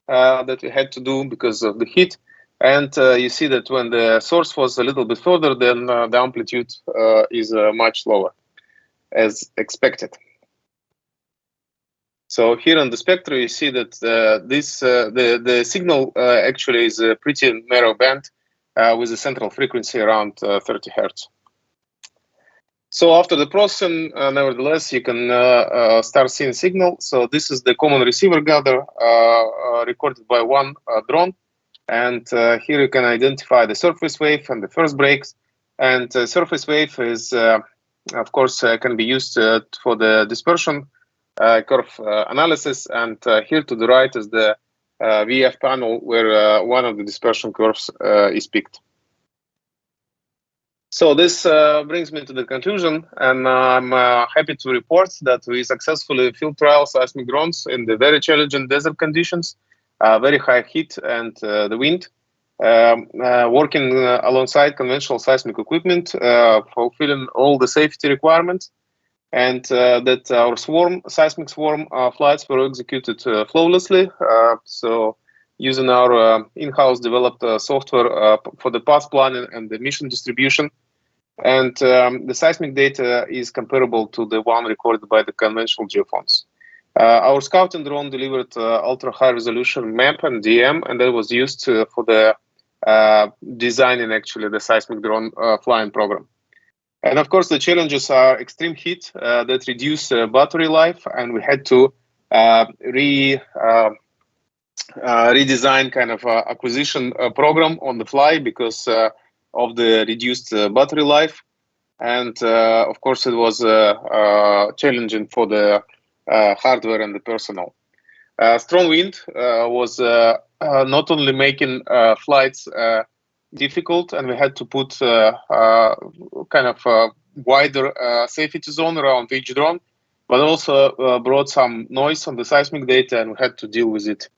that we had to do because of the heat. And you see that when the source was a little bit further, then the amplitude is much lower, as expected. So here on the spectrum, you see that the signal actually is a pretty narrow band with a central frequency around 30 Hertz. So after the processing, nevertheless, you can start seeing signal. So this is the common receiver gather recorded by one drone. And here you can identify the surface wave and the first breaks. And surface wave is, of course, can be used for the dispersion curve analysis. And here to the right is the VF panel where one of the dispersion curves is picked. So this brings me to the conclusion, and I'm happy to report that we successfully field trial seismic drones in the very challenging desert conditions, very high heat and the wind, working alongside conventional seismic equipment, fulfilling all the safety requirements, and that our seismic swarm flights were executed flawlessly. So using our in-house developed software for the path planning and the mission distribution. And the seismic data is comparable to the one recorded by the conventional geophones. Our scouting drone delivered ultra-high resolution map and DM, and that was used for the designing actually the seismic drone flying program. And of course, the challenges are extreme heat that reduce battery life, and we had to redesign kind of acquisition program on the fly because of the reduced battery life. And of course, it was challenging for the hardware and the personnel. Strong wind was not only making flights difficult, and we had to put kind of wider safety zone around each drone, but also brought some noise on the seismic data, and we had to deal with it.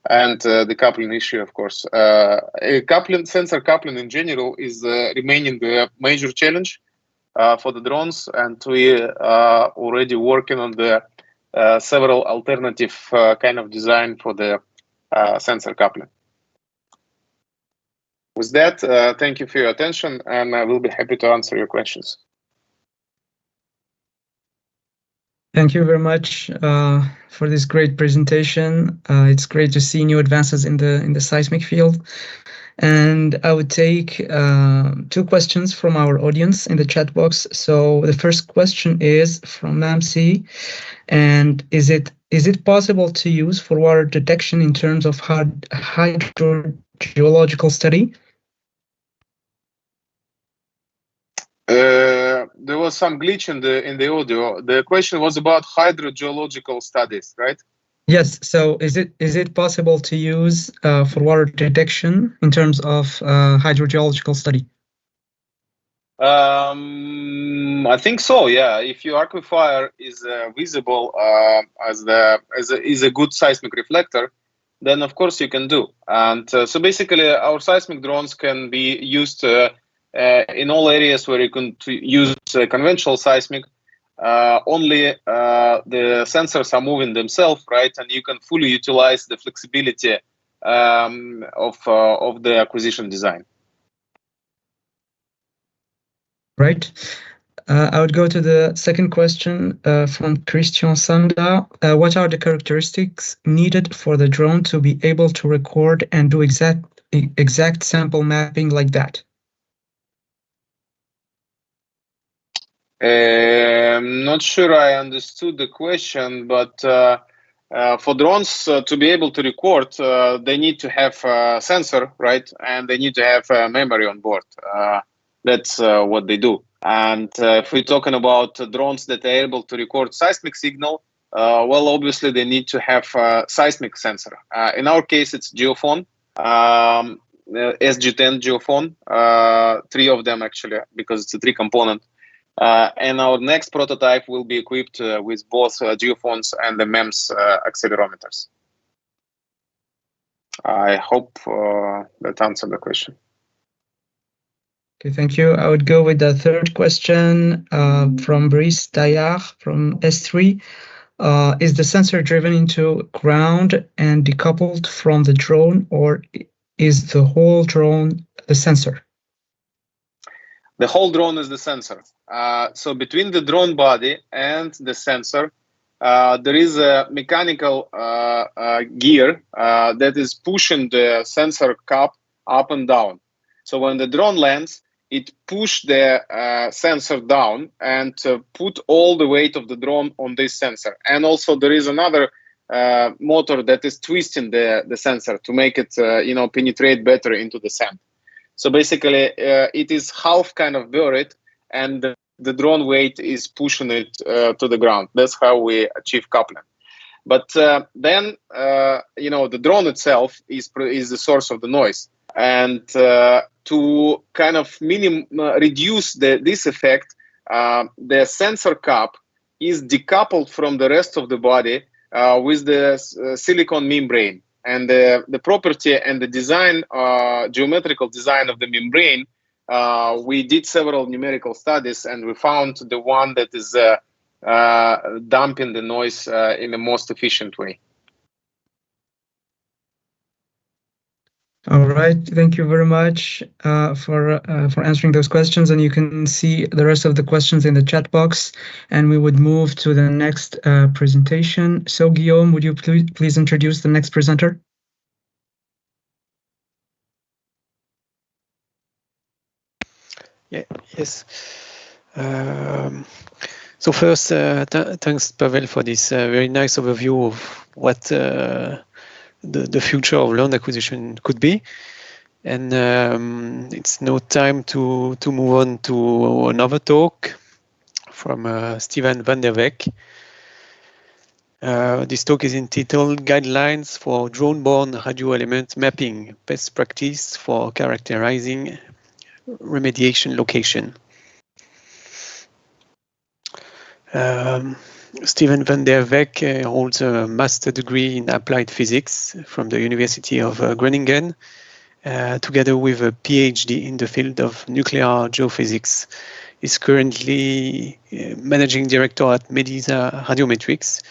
And the coupling issue, of course. Sensor coupling in general is remaining the major challenge for the drones, and we are already working on the several alternative kind of design for the sensor coupling. With that, thank you for your attention, and I will be happy to answer your questions. Thank you very much for this great presentation. It's great to see new advances in the seismic field. And I would take 2 questions from our audience in the chat box. So the first question is from Mamsi, and is it possible to use for water detection in terms of hydrogeological study? There was some glitch in the audio. The question was about hydrogeological studies, right? Yes. So is it possible to use for water detection in terms of hydrogeological study? I think so. Yeah. If your aquifer is visible as a good seismic reflector, then of course you can do. And so basically, our seismic drones can be used in all areas where you can use conventional seismic. Only the sensors are moving themselves, right? And you can fully utilize the flexibility of the acquisition design. Right. I would go to the second question from Christian Sanda. What are the characteristics needed for the drone to be able to record and do exact exact sample mapping like that? I'm not sure I understood the question, but for drones to be able to record, they need to have a sensor, right? And they need to have memory on board. That's what they do. And if we're talking about drones that are able to record seismic signal, well, obviously they need to have a seismic sensor. In our case, it's geophone, SG10 geophone, 3 of them actually, because it's a 3-component. And our next prototype will be equipped with both geophones and the MEMS accelerometers. I hope that answered the question. Okay, thank you. I would go with the third question from Brice Dayard from S3. Is the sensor driven into ground and decoupled from the drone, or is the whole drone the sensor? The whole drone is the sensor. So between the drone body and the sensor, there is a mechanical gear that is pushing the sensor cap up and down. So when the drone lands, it pushes the sensor down and put all the weight of the drone on this sensor. And also there is another motor that is twisting the sensor to make it penetrate better into the sand. So basically, it is half kind of buried, and the drone weight is pushing it to the ground. That's how we achieve coupling. But then, the drone itself is the source of the noise. And to kind of reduce this effect, the sensor cap is decoupled from the rest of the body with the silicon membrane. And the property and the design, geometrical design of the membrane, we did several numerical studies, and we found the one that is damping the noise in the most efficient way. All right, thank you very much for answering those questions, and you can see the rest of the questions in the chat box, and we would move to the next presentation. So Guillaume, would you please introduce the next presenter? Yes. So first, thanks Pavel for this very nice overview of what the future of land acquisition could be. And it's now time to move on to another talk from Steven van der Veeke. This talk is entitled Guidelines for Drone-borne Radio Element Mapping, Best Practice for Characterizing Remediation Location. Steven van der Veeke holds a master degree in applied physics from the University of Groningen, together with a PhD in the field of nuclear geophysics. He's currently managing director at Medusa Radiometrics,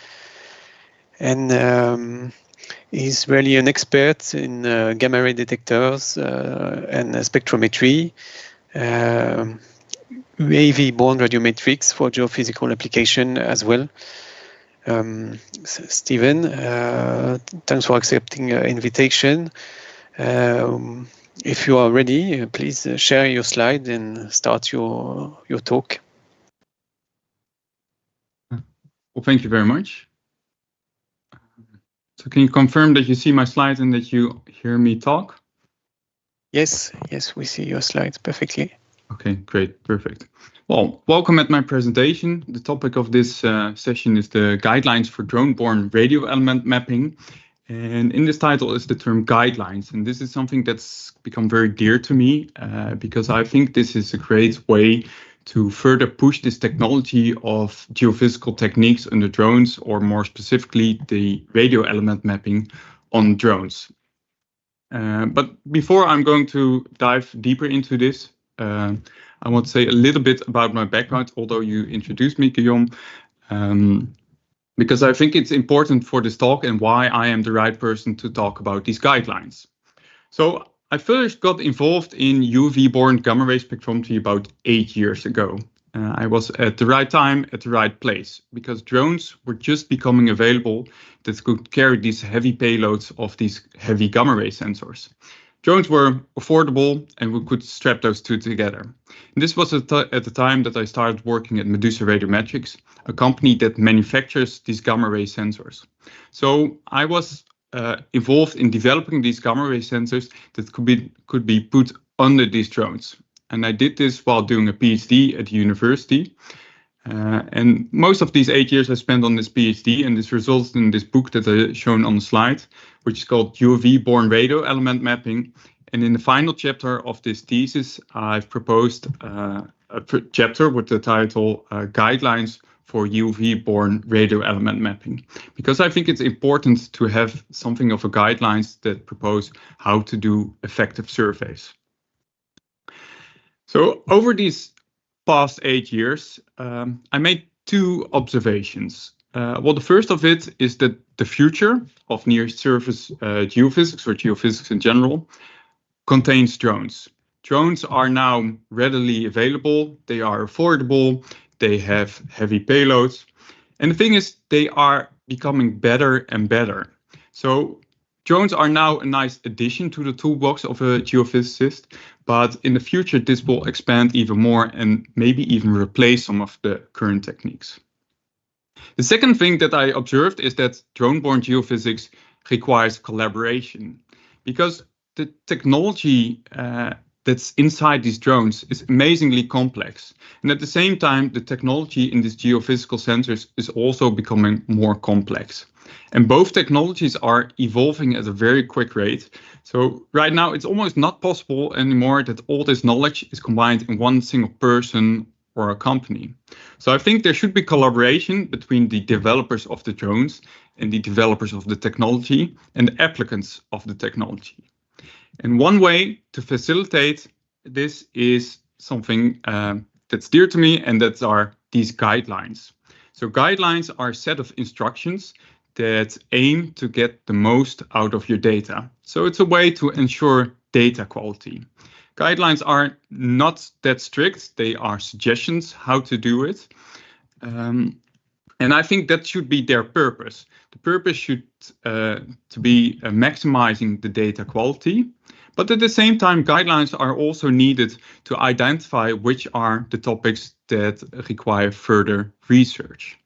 and he's really an expert in gamma ray detectors and spectrometry, UAV-borne radiometrics for geophysical application as well. Steven, thanks for accepting our invitation. If you are ready, please share your slide and start your talk. Well, thank you very much. So can you confirm that you see my slides and that you hear me talk? Yes, we see your slides perfectly. Okay, great, perfect. Well, welcome at my presentation. The topic of this session is the guidelines for drone-borne radio element mapping. And in this title is the term guidelines. And this is something that's become very dear to me because I think this is a great way to further push this technology of geophysical techniques under drones, or more specifically, the radio element mapping on drones. But before I'm going to dive deeper into this, I want to say a little bit about my background, although you introduced me, Guillaume, because I think it's important for this talk and why I am the right person to talk about these guidelines. So I first got involved in UV-borne gamma ray spectrometry about 8 years ago. I was at the right time, at the right place, because drones were just becoming available that could carry these heavy payloads of these heavy gamma ray sensors. Drones were affordable and we could strap those two together. And this was at the time that I started working at Medusa Radiometrics, a company that manufactures these gamma ray sensors. So I was involved in developing these gamma ray sensors that could be put under these drones. And I did this while doing a PhD at the university. And most of these 8 years I spent on this PhD, and this resulted in this book that I shown on the slide, which is called UAV-borne radio element mapping. And in the final chapter of this thesis, I've proposed a chapter with the title Guidelines for UAV-borne radio element mapping, because I think it's important to have something of a guidelines that propose how to do effective surveys. So over these past 8 years, I made two observations. Well, the first of it is that the future of near-surface geophysics, or geophysics in general, contains drones. Drones are now readily available, they are affordable, they have heavy payloads. And the thing is, they are becoming better and better. So drones are now a nice addition to the toolbox of a geophysicist, but in the future, this will expand even more and maybe even replace some of the current techniques. The second thing that I observed is that drone-borne geophysics requires collaboration, because the technology that's inside these drones is amazingly complex. And at the same time, the technology in these geophysical sensors is also becoming more complex. And both technologies are evolving at a very quick rate. So right now, it's almost not possible anymore that all this knowledge is combined in one single person or a company. So I think there should be collaboration between the developers of the drones and the developers of the technology and the applicants of the technology. And one way to facilitate this is something that's dear to me, and that are these guidelines. So guidelines are a set of instructions that aim to get the most out of your data. So it's a way to ensure data quality. Guidelines are not that strict, they are suggestions how to do it. And I think that should be their purpose. The purpose should to be maximizing the data quality. But at the same time, guidelines are also needed to identify which are the topics that require further research.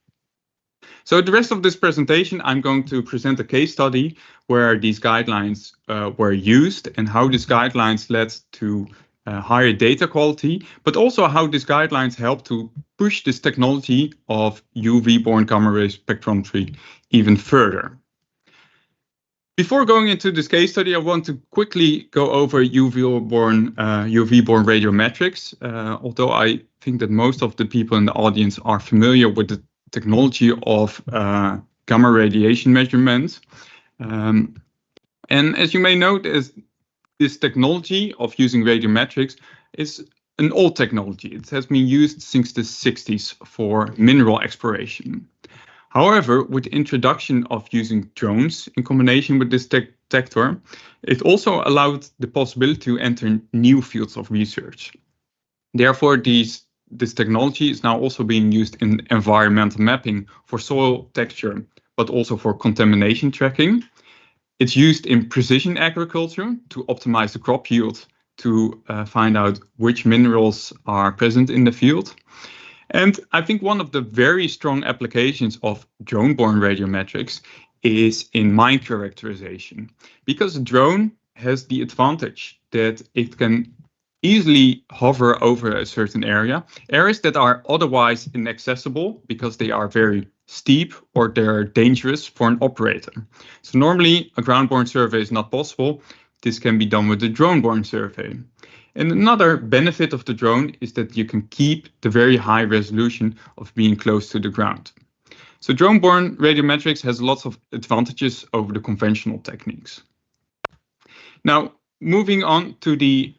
So the rest of this presentation, I'm going to present a case study where these guidelines were used and how these guidelines led to higher data quality, but also how these guidelines help to push this technology of UV-borne gamma ray spectrometry even further. Before going into this case study, I want to quickly go over UV-borne radiometrics, although I think that most of the people in the audience are familiar with the technology of gamma radiation measurement. And as you may know, this technology of using radiometrics is an old technology. It has been used since the 60s for mineral exploration. However, with the introduction of using drones in combination with this detector, it also allowed the possibility to enter new fields of research. Therefore, this technology is now also being used in environmental mapping for soil texture, but also for contamination tracking. It's used in precision agriculture to optimize the crop yield to find out which minerals are present in the field. And I think one of the very strong applications of drone-borne radiometrics is in mine characterization, because a drone has the advantage that it can easily hover over a certain areas that are otherwise inaccessible because they are very steep or they're dangerous for an operator. So normally a ground-borne survey is not possible. This can be done with the drone-borne survey. And another benefit of the drone is that you can keep the very high resolution of being close to the ground. So drone-borne radiometrics has lots of advantages over the conventional techniques. Now, moving on to the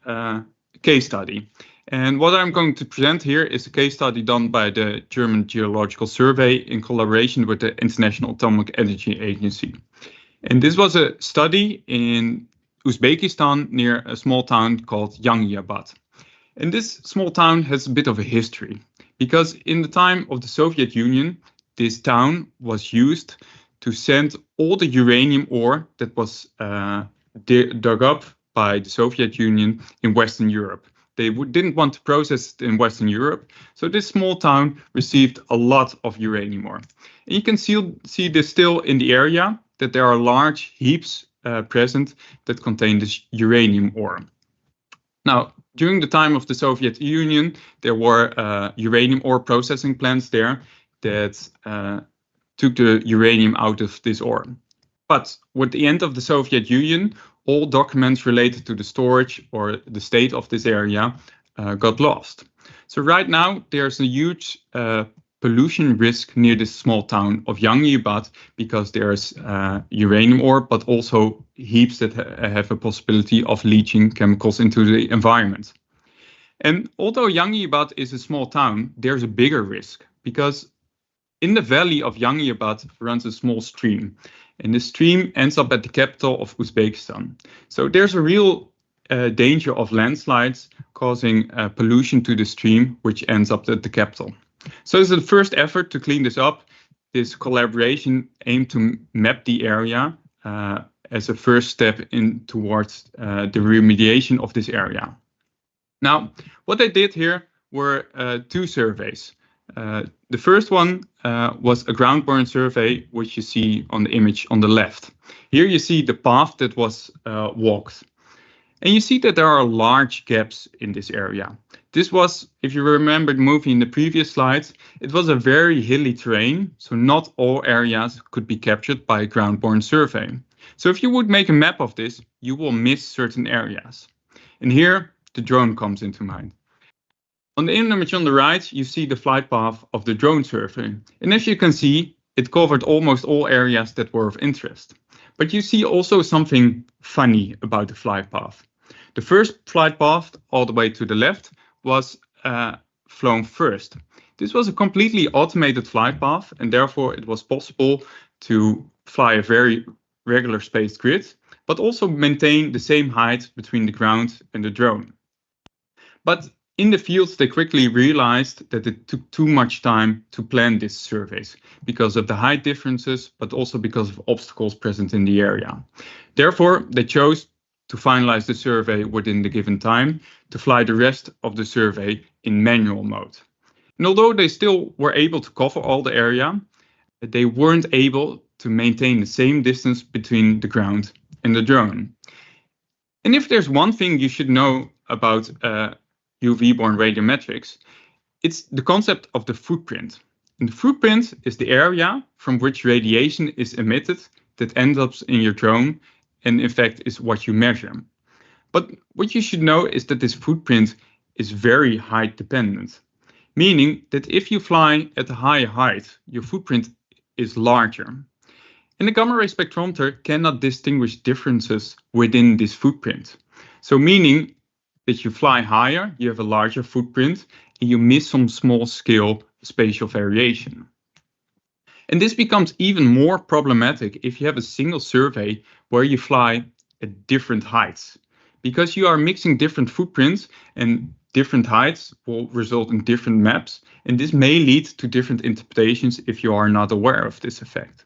case study. And what I'm going to present here is a case study done by the German Geological Survey in collaboration with the International Atomic Energy Agency. And this was a study in Uzbekistan near a small town called Yangiabad. And this small town has a bit of a history, because in the time of the Soviet Union, this town was used to send all the uranium ore that was dug up by the Soviet Union in Western Europe. They didn't want to process it in Western Europe, so this small town received a lot of uranium ore. And you can see this still in the area, that there are large heaps present that contain this uranium ore. Now, during the time of the Soviet Union, there were uranium ore processing plants there that took the uranium out of this ore. But with the end of the Soviet Union, all documents related to the storage or the state of this area got lost. So right now, there's a huge pollution risk near this small town of Yangibat because there's uranium ore, but also heaps that have a possibility of leaching chemicals into the environment. And although Yangibat is a small town, there's a bigger risk because in the valley of Yangibat runs a small stream, and the stream ends up at the capital of Uzbekistan. So there's a real danger of landslides causing pollution to the stream, which ends up at the capital. So as the first effort to clean this up, this collaboration aimed to map the area as a first step in towards the remediation of this area. Now, what they did here were two surveys. The first one was a ground-borne survey, which you see on the image on the left. Here you see the path that was walked. And you see that there are large gaps in this area. This was, if you remember the movie in the previous slides, it was a very hilly terrain, so not all areas could be captured by a ground-borne survey. So if you would make a map of this, you will miss certain areas. And here, the drone comes into mind. On the image on the right, you see the flight path of the drone survey. And as you can see, it covered almost all areas that were of interest. But you see also something funny about the flight path. The first flight path, all the way to the left, was flown first. This was a completely automated flight path, and therefore it was possible to fly a very regular spaced grid, but also maintain the same height between the ground and the drone. But in the fields, they quickly realized that it took too much time to plan these surveys because of the height differences, but also because of obstacles present in the area. Therefore, they chose to finalize the survey within the given time to fly the rest of the survey in manual mode. And although they still were able to cover all the area, they weren't able to maintain the same distance between the ground and the drone. And if there's one thing you should know about UV-borne radiometrics, it's the concept of the footprint. And the footprint is the area from which radiation is emitted that ends up in your drone, and in fact is what you measure. But what you should know is that this footprint is very height dependent, meaning that if you fly at a higher height, your footprint is larger. And the gamma ray spectrometer cannot distinguish differences within this footprint. So meaning that you fly higher, you have a larger footprint, and you miss some small scale spatial variation. And this becomes even more problematic if you have a single survey where you fly at different heights, because you are mixing different footprints, and different heights will result in different maps, and this may lead to different interpretations if you are not aware of this effect.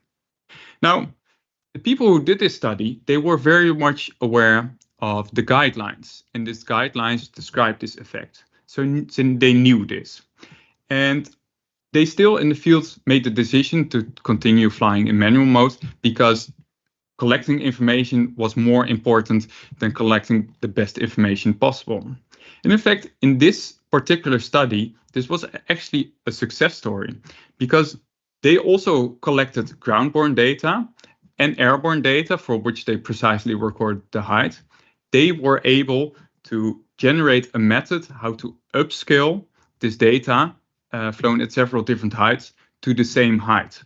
Now, the people who did this study, they were very much aware of the guidelines, and these guidelines describe this effect. So they knew this. And they still in the field made the decision to continue flying in manual mode because collecting information was more important than collecting the best information possible. And in fact, in this particular study, this was actually a success story because they also collected ground-borne data and airborne data for which they precisely recorded the height. They were able to generate a method how to upscale this data flown at several different heights to the same height.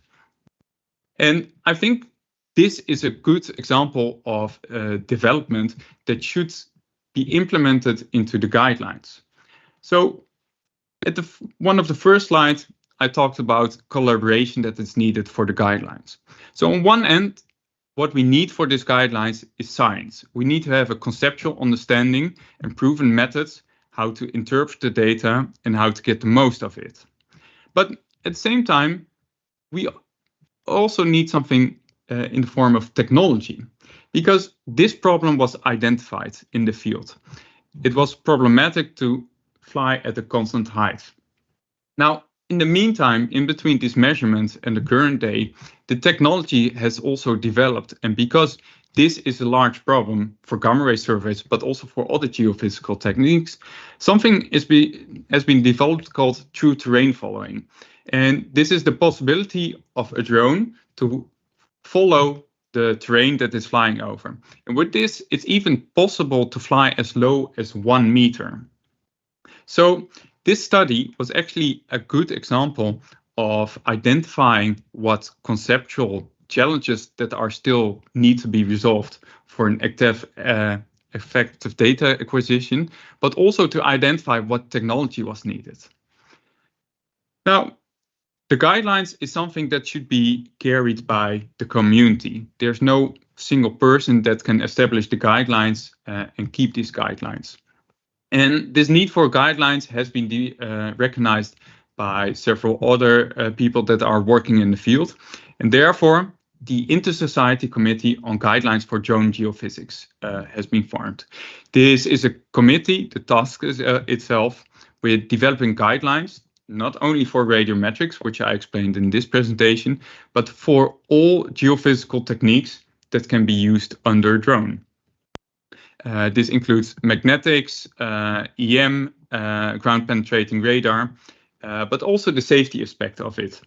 And I think this is a good example of development that should be implemented into the guidelines. So at one of the first slides, I talked about collaboration that is needed for the guidelines. So on one end, what we need for these guidelines is science. We need to have a conceptual understanding and proven methods how to interpret the data and how to get the most of it. But at the same time, we also need something in the form of technology. because this problem was identified in the field. It was problematic to fly at a constant height. Now, in the meantime, in between these measurements and the current day, the technology has also developed. And because this is a large problem for gamma ray surveys, but also for other geophysical techniques, something has been developed called true terrain following. And this is the possibility of a drone to follow the terrain that is flying over. And with this, it's even possible to fly as low as 1 meter. So this study was actually a good example of identifying what conceptual challenges that are still need to be resolved for an effective data acquisition, but also to identify what technology was needed. Now, the guidelines is something that should be carried by the community. There's no single person that can establish the guidelines and keep these guidelines. And this need for guidelines has been recognized by several other people that are working in the field. And therefore, the Inter-Society Committee on Guidelines for Drone Geophysics has been formed. This is a committee that tasks itself with developing guidelines, not only for radiometrics, which I explained in this presentation, but for all geophysical techniques that can be used under a drone. This includes magnetics, EM, ground penetrating radar, but also the safety aspect of it.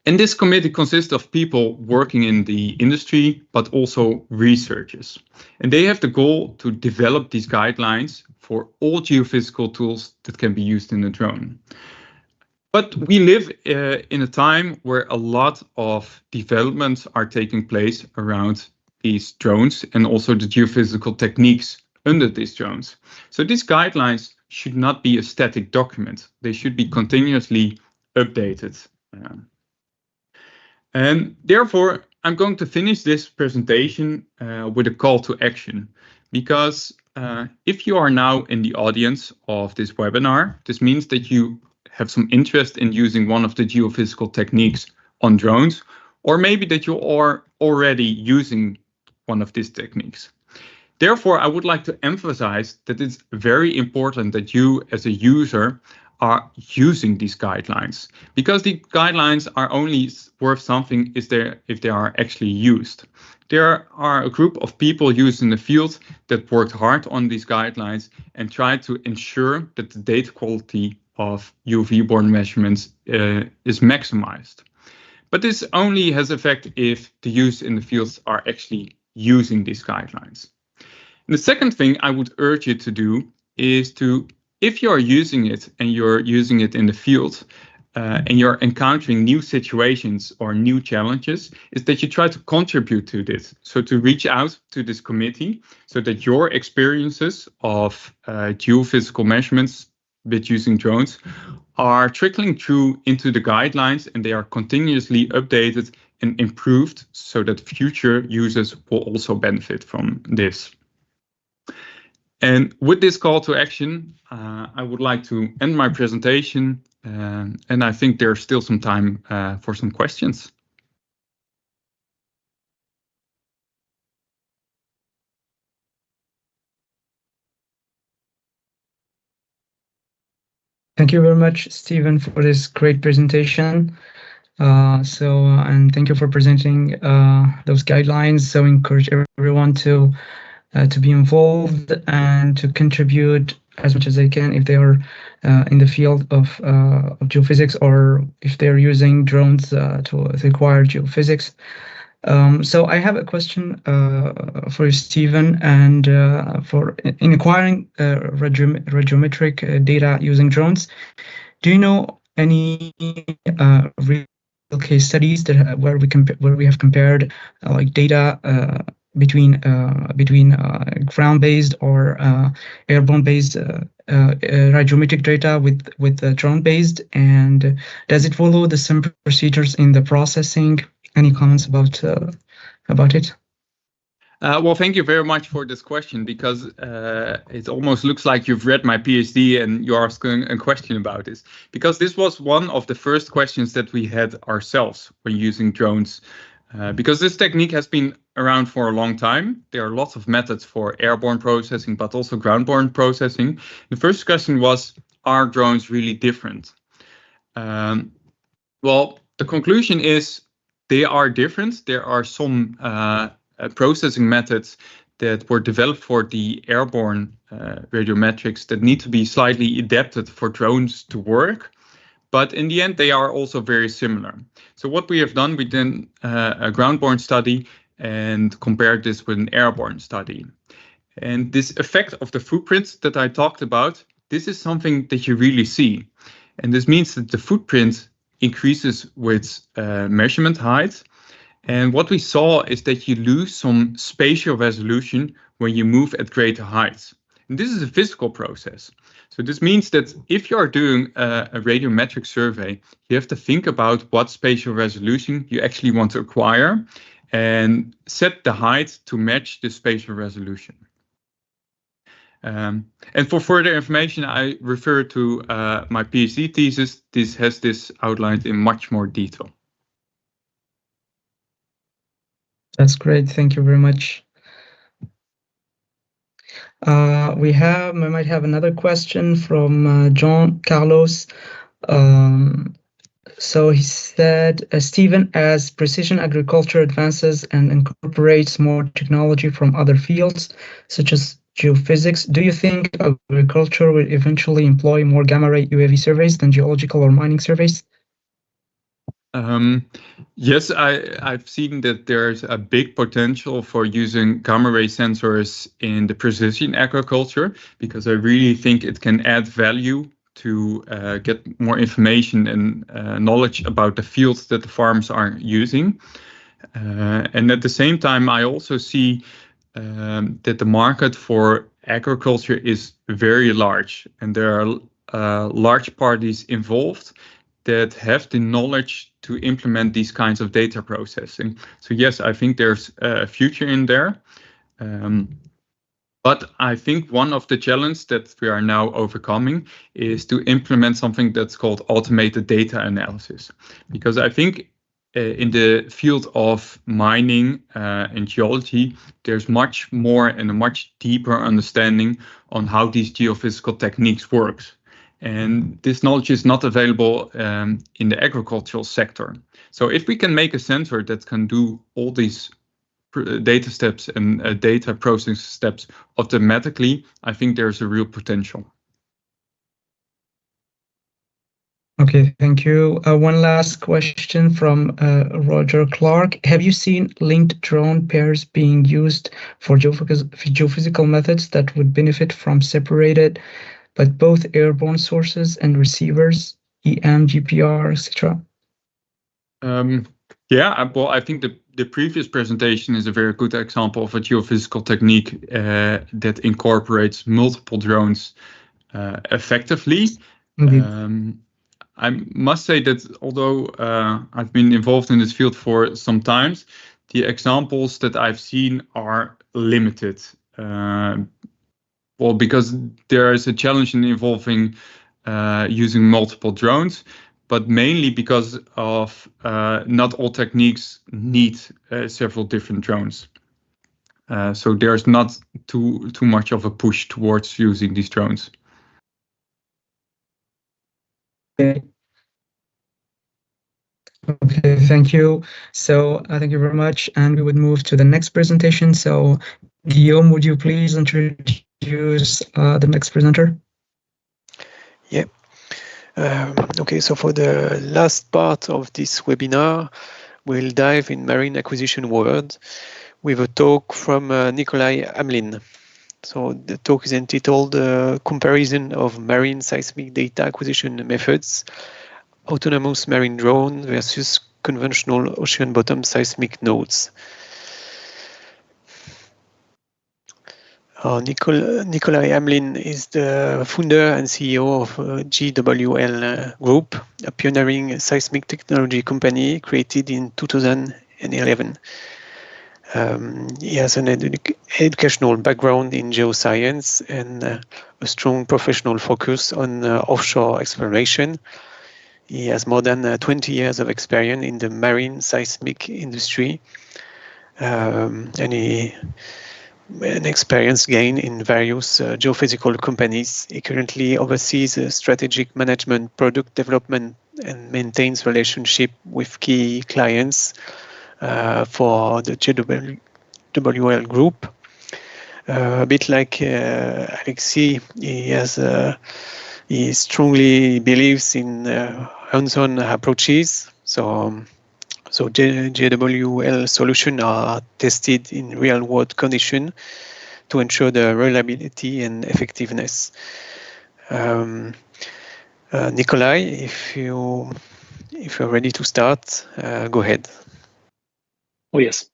And this committee consists of people working in the industry, but also researchers. And they have the goal to develop these guidelines for all geophysical tools that can be used in a drone. But we live in a time where a lot of developments are taking place around these drones and also the geophysical techniques under these drones. So these guidelines should not be a static document. They should be continuously updated. And therefore, I'm going to finish this presentation with a call to action, because if you are now in the audience of this webinar, this means that you have some interest in using one of the geophysical techniques on drones, or maybe that you are already using one of these techniques. Therefore, I would like to emphasize that it's very important that you as a user are using these guidelines, because the guidelines are only worth something if they are actually used. There are a group of people used in the field that worked hard on these guidelines and tried to ensure that the data quality of UV-borne measurements is maximized. But this only has effect if the users in the fields are actually using these guidelines. And the second thing I would urge you to do is to, if you are using it and you're using it in the field and you're encountering new situations or new challenges, is that you try to contribute to this. So to reach out to this committee so that your experiences of geophysical measurements with using drones are trickling through into the guidelines, and they are continuously updated and improved so that future users will also benefit from this. And with this call to action, I would like to end my presentation, and I think there's still some time for some questions. Thank you very much, Stephen, for this great presentation. And thank you for presenting those guidelines. So encourage everyone to be involved and to contribute as much as they can if they are in the field of geophysics, or if they're using drones to acquire geophysics. So I have a question for you, Stephen, and in acquiring radiometric data using drones, do you know any real case studies that where we have compared like data between ground-based or airborne-based radiometric data with drone-based, and does it follow the same procedures in the processing? Any comments about it? Well, thank you very much for this question, because it almost looks like you've read my PhD and you're asking a question about this, because this was one of the first questions that we had ourselves when using drones, because this technique has been around for a long time. There are lots of methods for airborne processing, but also ground-borne processing. The first question was, are drones really different? Well, the conclusion is they are different. There are some processing methods that were developed for the airborne radiometrics that need to be slightly adapted for drones to work. But in the end, they are also very similar. So what we have done, we did a ground-borne study and compared this with an airborne study. And this effect of the footprint that I talked about, this is something that you really see. And this means that the footprint increases with measurement height. And what we saw is that you lose some spatial resolution when you move at greater heights. And this is a physical process. So this means that if you are doing a radiometric survey, you have to think about what spatial resolution you actually want to acquire and set the height to match the spatial resolution. And for further information, I refer to my PhD thesis. This has this outlined in much more detail. That's great. Thank you very much. We might have another question from John Carlos. So he said, Stephen, as precision agriculture advances and incorporates more technology from other fields, such as geophysics, do you think agriculture will eventually employ more gamma-ray UAV surveys than geological or mining surveys? Yes, I've seen that there's a big potential for using gamma-ray sensors in the precision agriculture, because I really think it can add value to get more information and knowledge about the fields that the farms are using. And at the same time, I also see that the market for agriculture is very large, and there are large parties involved that have the knowledge to implement these kinds of data processing. So yes, I think there's a future in there. But I think one of the challenges that we are now overcoming is to implement something that's called automated data analysis. Because I think in the field of mining and geology, there's much more and a much deeper understanding on how these geophysical techniques work. And this knowledge is not available in the agricultural sector. So if we can make a sensor that can do all these data steps and data processing steps automatically, I think there's a real potential. Okay, thank you. One last question from Roger Clark. Have you seen linked drone pairs being used for geophysical methods that would benefit from separated but both airborne sources and receivers, EM, GPR, etc.? Yeah, well, I think the previous presentation is a very good example of a geophysical technique that incorporates multiple drones effectively. I must say that although I've been involved in this field for some time, the examples that I've seen are limited. Well, because there is a challenge in involving using multiple drones, but mainly because of not all techniques need several different drones. So there's not too much of a push towards using these drones. Okay. Okay, thank you. So thank you very much. And we would move to the next presentation. So Guillaume, would you please introduce the next presenter? Yeah. Okay, so for the last part of this webinar, we'll dive in marine acquisition world with a talk from Nikolay Amelin. So the talk is entitled Comparison of Marine Seismic Data Acquisition Methods, Autonomous Marine Drone versus Conventional Ocean Bottom Seismic Nodes. Nikolay Amelin is the founder and CEO of GWL Group, a pioneering seismic technology company created in 2011. He has an educational background in geoscience and a strong professional focus on offshore exploration. He has more than 20 years of experience in the marine seismic industry, an experience gain in various geophysical companies. He currently oversees strategic management, product development, and maintains relationship with key clients for the GWL Group. A bit like Alexey, he strongly believes in hands-on approaches. So GWL solutions are tested in real-world conditions to ensure the reliability and effectiveness. Nikolay, if you're ready to start, go ahead. Oh yes,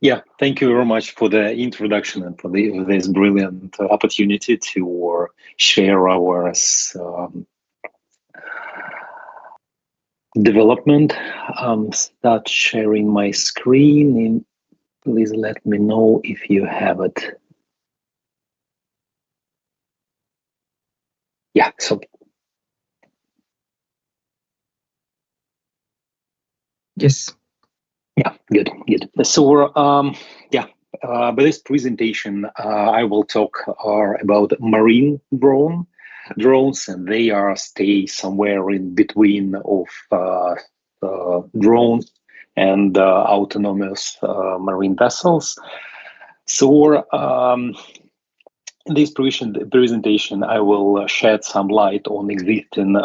yeah. Thank you very much for the introduction and for this brilliant opportunity to share our development. Start sharing my screen. And please let me know if you have it. Yeah. So. Yes. Yeah. Good. So by this presentation, I will talk about marine drones, and they stay somewhere in between of drones and autonomous marine vessels. So in this presentation, I will shed some light on existing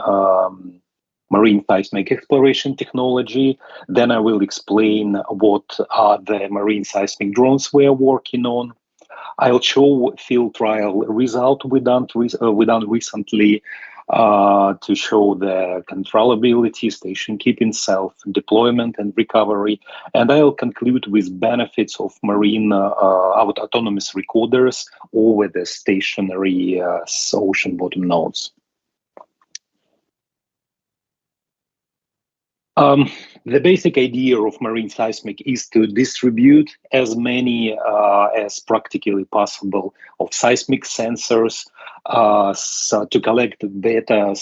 marine seismic exploration technology. Then I will explain what are the marine seismic drones we are working on. I'll show field trial result we done recently to show the controllability, station keeping, self-deployment and recovery. And I'll conclude with benefits of marine autonomous recorders over the stationary ocean bottom nodes. The basic idea of marine seismic is to distribute as many as practically possible of seismic sensors to collect data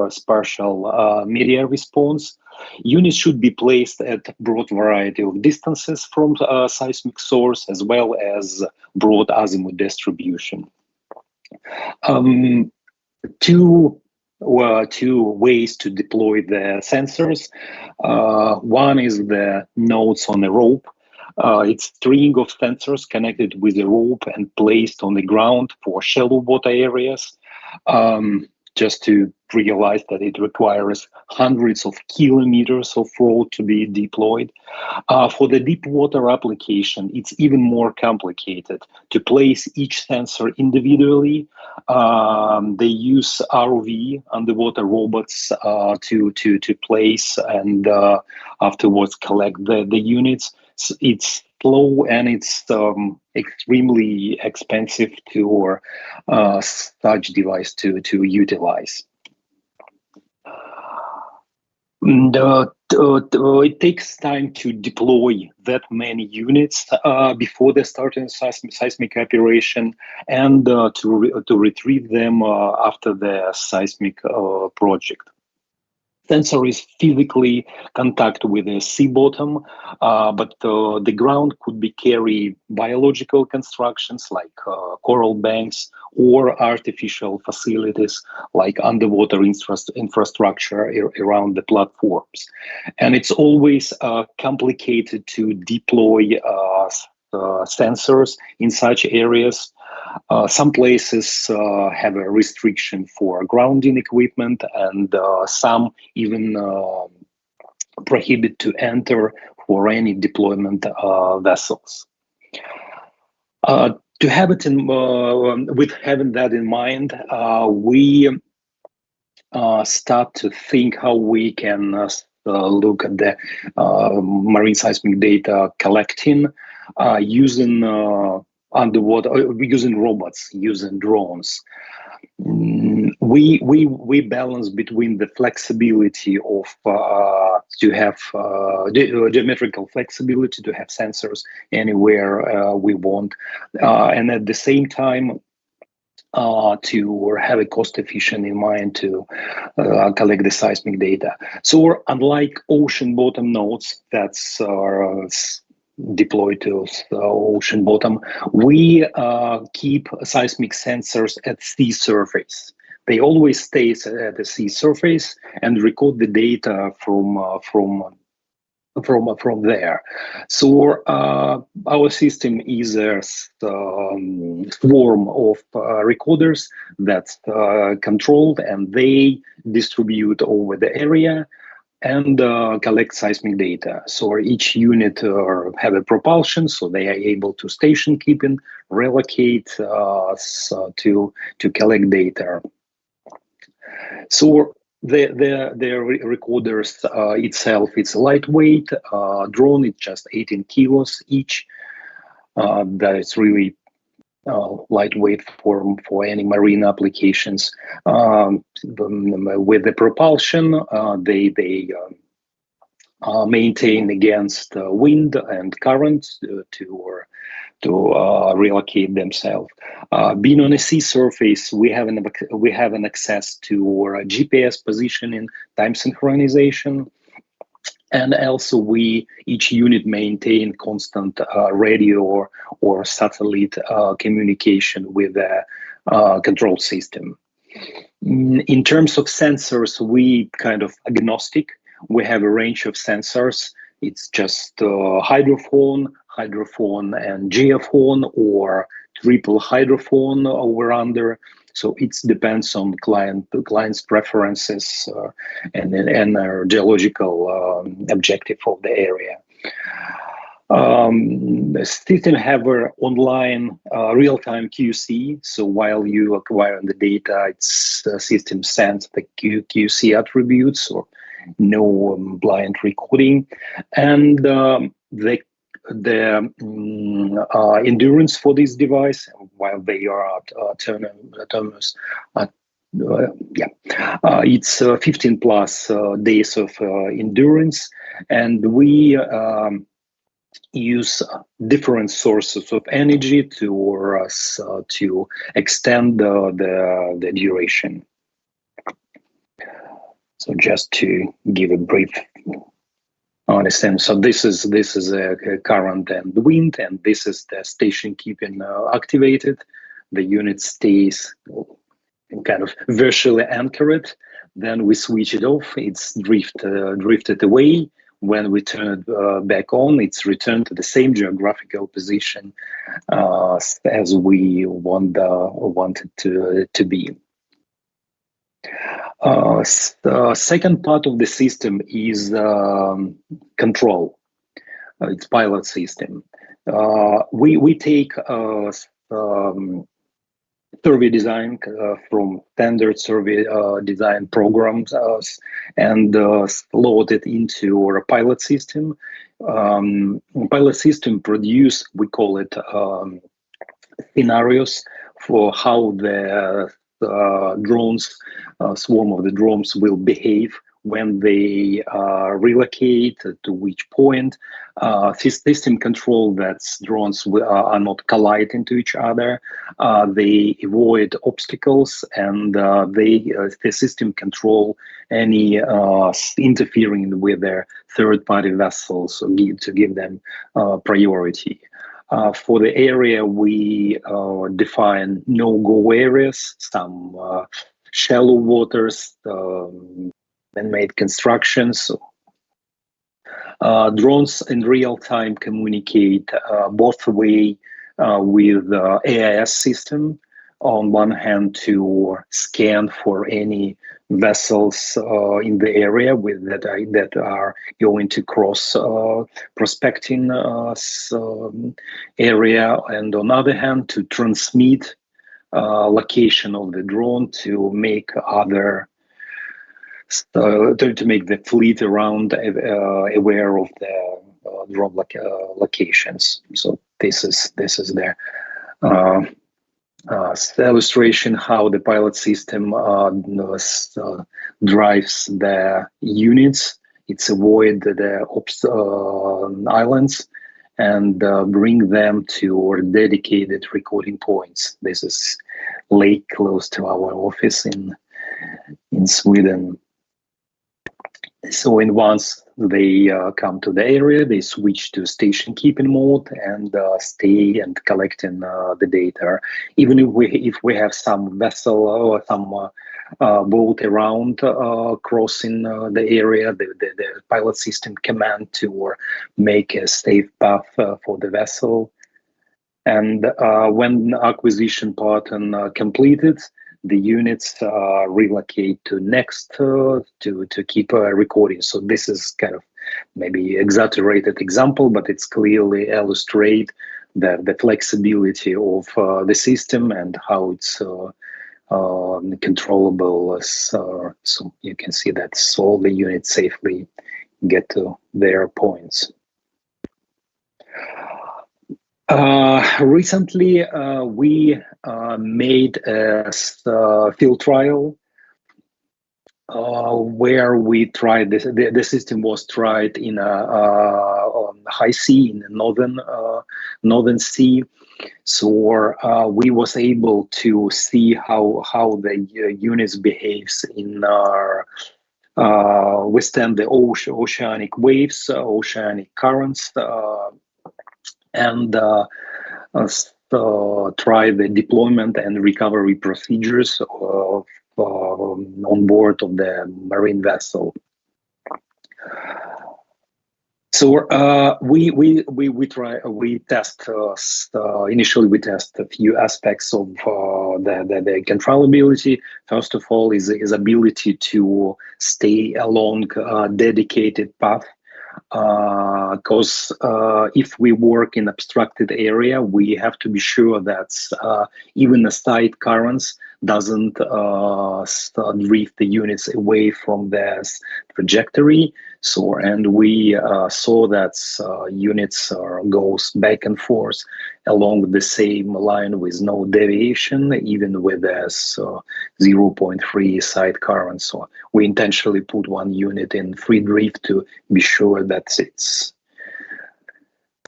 spatial media response. Units should be placed at broad variety of distances from seismic source as well as broad azimuth distribution. Two ways to deploy the sensors. One is the nodes on a rope. It's a string of sensors connected with a rope and placed on the ground for shallow water areas. Just to realize that it requires hundreds of kilometers of road to be deployed. For the deep water application, it's even more complicated. To place each sensor individually, they use ROV, underwater robots, to place and afterwards collect the units. It's slow and it's extremely expensive to such device to utilize. And, it takes time to deploy that many units before they start in seismic operation and to retrieve them after the seismic project. Sensor is physically contact with the sea bottom, but the ground could be carry biological constructions like coral banks or artificial facilities like underwater infrastructure around the platforms. And it's always complicated to deploy sensors in such areas. Some places have a restriction for grounding equipment, and some even prohibit to enter for any deployment vessels. To have it with having that in mind, we start to think how we can look at the marine seismic data collecting using underwater, using robots, using drones. We balance between the flexibility of to have geometrical flexibility to have sensors anywhere we want, and at the same time to have a cost efficient in mind to collect the seismic data. So unlike ocean bottom nodes, that's deployed to ocean bottom. We keep seismic sensors at sea surface. They always stay at the sea surface and record the data from there. So our system is a swarm of recorders that's controlled, and they distribute over the area and collect seismic data. So each unit have a propulsion, so they are able to station keep and relocate to collect data. So the recorders itself, it's lightweight. Drone, it's just 18 kilos each. That is really lightweight for any marine applications. With the propulsion, they maintain against wind and current to relocate themselves. Being on a sea surface, we have an access to GPS positioning, time synchronization, and also each unit maintain constant radio or satellite communication with the control system. In terms of sensors, we kind of agnostic. We have a range of sensors. It's just hydrophone, and geophone, or triple hydrophone over under. So it depends on the client's preferences and geological objective of the area. The system have an online real-time QC. So while you acquire the data, its system sends the QC attributes, or no blind recording, and the endurance for this device, while they are autonomous, it's 15 plus days of endurance, and we use different sources of energy to extend the duration. So just to give a brief understand, so this is a current and wind, and this is the station keeping activated. The unit stays kind of virtually anchored. Then we switch it off. It's drifted away. When we turn it back on, it's returned to the same geographical position as we wanted to be. The second part of the system is control. It's pilot system. We take survey design from standard survey design programs and load it into our pilot system. Pilot system produce, we call it scenarios for how the drones, swarm of the drones will behave when they relocate, to which point. System control that drones are not collide into each other. They avoid obstacles, and the system control any interfering with their third-party vessels, to give them priority. For the area, we define no-go areas, some shallow waters, man-made constructions. Drones in real time communicate both way with the AIS system. On one hand, to scan for any vessels in the area that are going to cross prospecting area, and on the other hand, to transmit location of the drone to make to make the fleet around aware of the drone locations. So this is the illustration how the pilot system drives the units. It's avoid the islands and bring them to our dedicated recording points. This is lake close to our office in Sweden. So in once they come to the area, they switch to station keeping mode and stay and collecting the data. Even if we have some vessel or some boat around crossing the area, the pilot system command to make a safe path for the vessel. And when acquisition pattern completed, the units relocate to next to keep recording. So this is kind of maybe exaggerated example, but it's clearly illustrate the flexibility of the system and how it's controllable. So you can see that all the units safely get to their points. Recently, we made a field trial where we tried this. The system was tried in on high sea in the northern sea. So we was able to see how the units behaves in withstand the oceanic waves, oceanic currents. And try the deployment and recovery procedures on board of the marine vessel. So initially we test a few aspects of the controllability. First of all, is ability to stay along a dedicated path. Because if we work in obstructed area, we have to be sure that even the side currents doesn't drift the units away from the trajectory. So, and we saw that units goes back and forth along the same line with no deviation, even with a 0.3 side current. So we intentionally put one unit in free drift to be sure that it's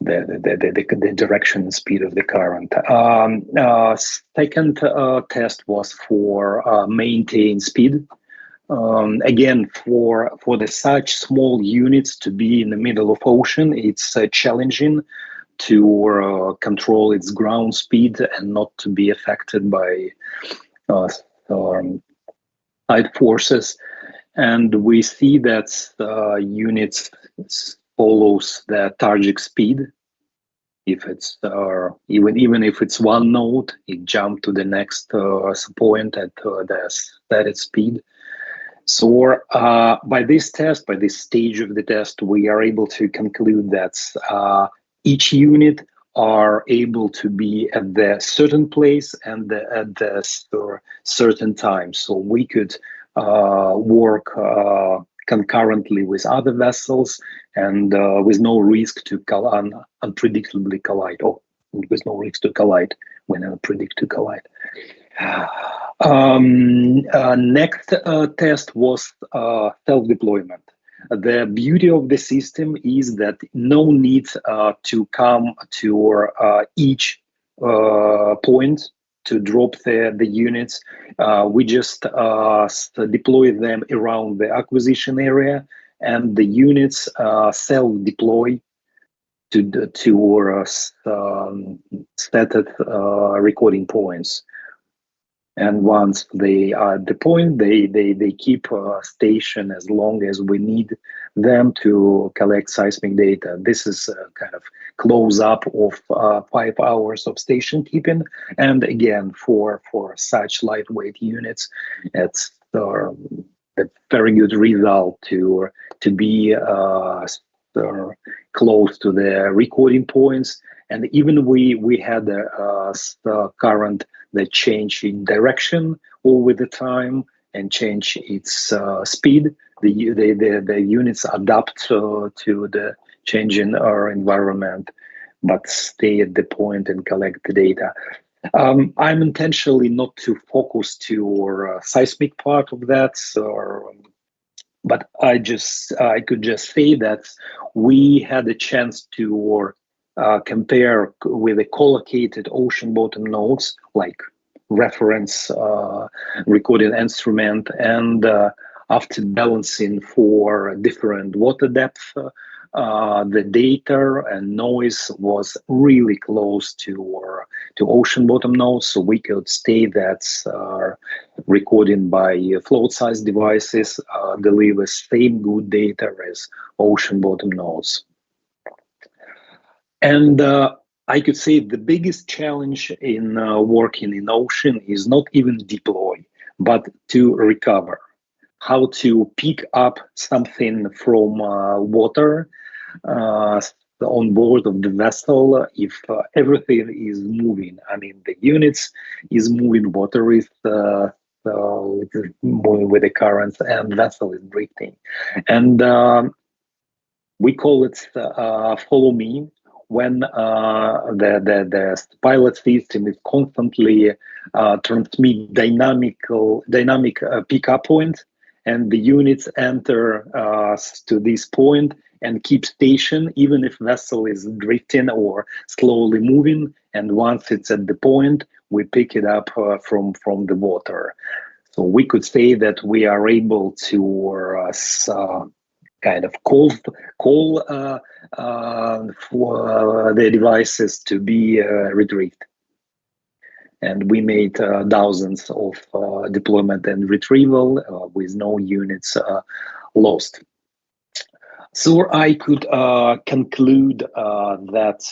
the direction and speed of the current. Second test was for maintain speed. Again, for the such small units to be in the middle of ocean, it's challenging to control its ground speed and not to be affected by tide forces. And we see that units follows the target speed. If it's even if it's one node, it jumps to the next point at the stated speed. So by this test, by this stage of the test, we are able to conclude that each unit are able to be at the certain place and at the certain time. So we could work concurrently with other vessels and with no risk to unpredictably collide, or with no risk to collide when unpredicted to collide. Next test was self-deployment. The beauty of the system is that no need to come to each point to drop the units. We just deploy them around the acquisition area, and the units self-deploy to stated recording points. And once they are at the point, they keep station as long as we need them to collect seismic data. This is a kind of close up of 5 hours of station keeping. And again, for such lightweight units, it's a very good result to be close to the recording points. And even we had the current that change in direction over the time and change its speed. The units adapt to the change in our environment, but stay at the point and collect the data. I'm intentionally not to focus to seismic part of that, but I could just say that we had a chance to compare with the collocated ocean bottom nodes, like reference recording instrument, and after balancing for different water depth, the data and noise was really close to ocean bottom nodes, so we could say that recording by float size devices delivers same good data as ocean bottom nodes. And I could say the biggest challenge in working in ocean is not even deploy, but to recover. How to pick up something from water on board of the vessel if everything is moving. I mean, the units is moving, water is moving with the currents, and vessel is drifting. And we call it follow me, when the pilot system is constantly transmit dynamic pickup point, and the units enter to this point and keep station even if vessel is drifting or slowly moving. And once it's at the point, we pick it up from the water. So we could say that we are able to kind of call for the devices to be retrieved. And we made thousands of deployment and retrieval with no units lost. So I could conclude that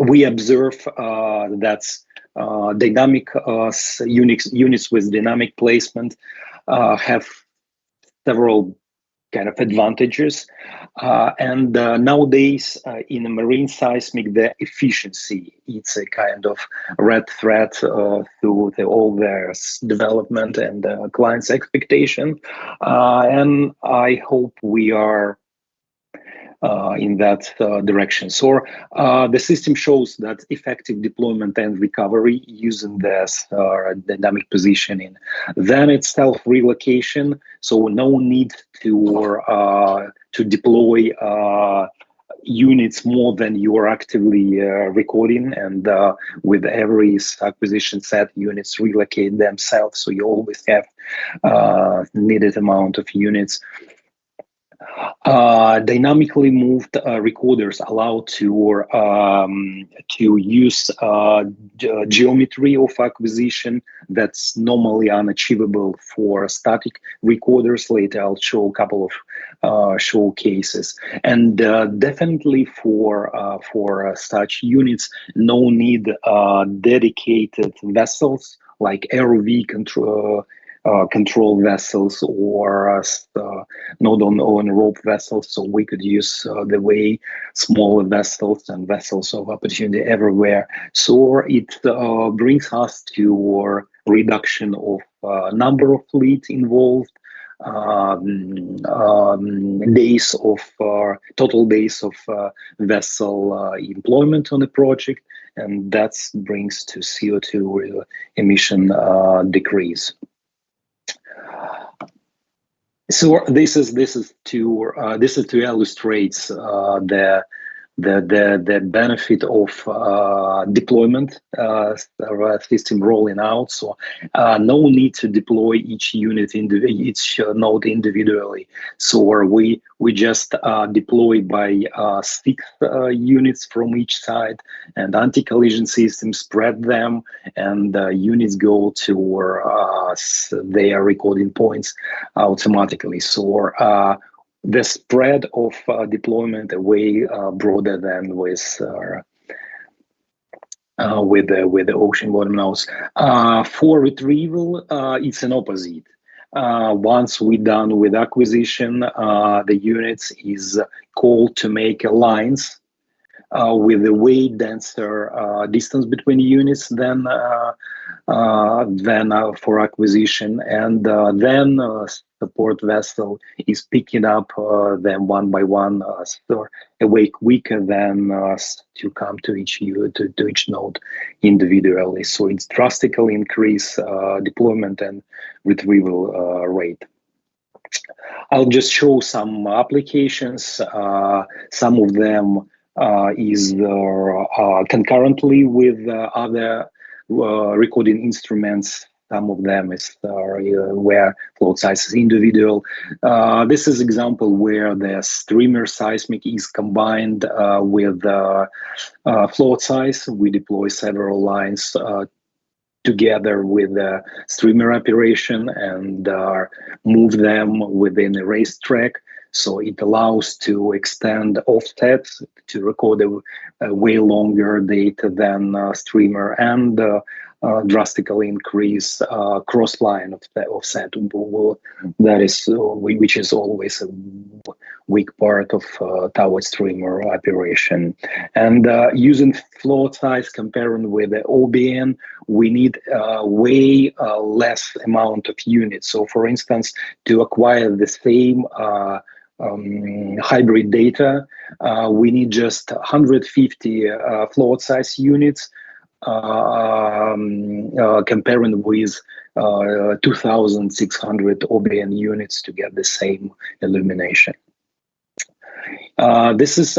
we observe that dynamic units with dynamic placement have several kind of advantages, and nowadays in marine seismic, the efficiency, it's a kind of red thread through all their development and clients' expectation, and I hope we are in that direction. So the system shows that effective deployment and recovery using this dynamic positioning. Then it's self-relocation, so no need to deploy units more than you are actively recording, and with every acquisition set, units relocate themselves, so you always have needed amount of units. Dynamically moved recorders allow to use geometry of acquisition that's normally unachievable for static recorders. Later, I'll show a couple of showcases, and definitely for such units, no need dedicated vessels like ROV control vessels or node on rope vessels, so we could use the way smaller vessels and vessels of opportunity everywhere. So it brings us to reduction of number of fleet involved, days of total days of vessel employment on the project, and that brings to CO2 emission decrease. So this is to illustrate the benefit of deployment system rolling out. So no need to deploy each unit each node individually. So we just deploy by 6 units from each side, and anti-collision system spread them, and units go to their recording points automatically. So the spread of deployment way broader than with the ocean bottom nodes. For retrieval, it's an opposite. Once we're done with acquisition, the units is called to make lines with a way denser distance between units than for acquisition, and then support vessel is picking up them one by one, away quicker than to come to each node individually. So it's drastically increase deployment and retrieval rate. I'll just show some applications. Some of them is concurrently with other recording instruments. Some of them where float size is individual. This is example where the streamer seismic is combined with float size. We deploy several lines together with the streamer operation and move them within a racetrack. So it allows to extend offsets to record a way longer data than streamer and drastically increase cross-line offset. That is, which is always a weak part of tower streamer operation. And using float size comparing with the OBN, we need way less amount of units. So for instance, to acquire the same hybrid data, we need just 150 float size units comparing with 2,600 OBN units to get the same illumination. This is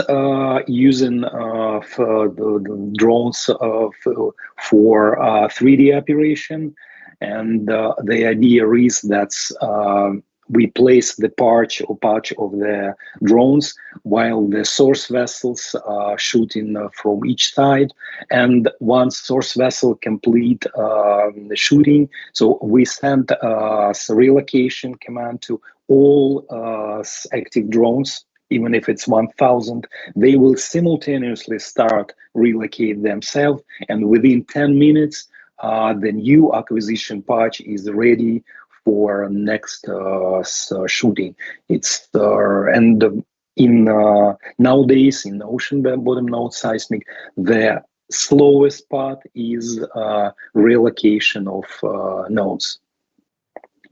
using for the drones for 3D operation, and the idea is that we place the patch of the drones while the source vessels are shooting from each side, and once source vessel complete the shooting, so we send a relocation command to all active drones. Even if it's 1,000, they will simultaneously start relocate themselves, and within 10 minutes, the new acquisition patch is ready for next shooting. It's and in nowadays in ocean bottom node seismic, the slowest part is relocation of nodes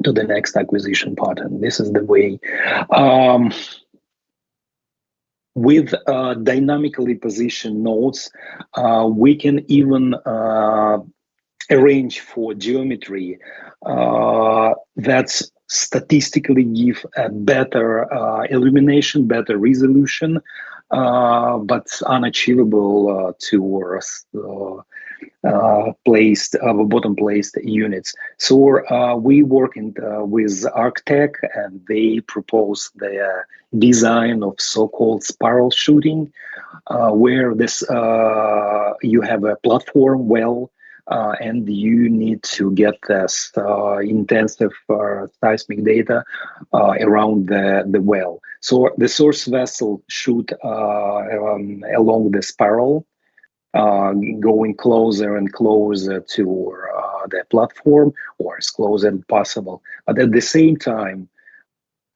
to the next acquisition part, and this is the way. With dynamically positioned nodes, we can even arrange for geometry that's statistically give a better illumination, better resolution, but unachievable towards bottom placed units. So we working with Arctech, and they propose the design of so-called spiral shooting, where this you have a platform well, and you need to get this intensive seismic data around the well. So the source vessel shoot along the spiral, going closer and closer to the platform, or as close as possible. But at the same time,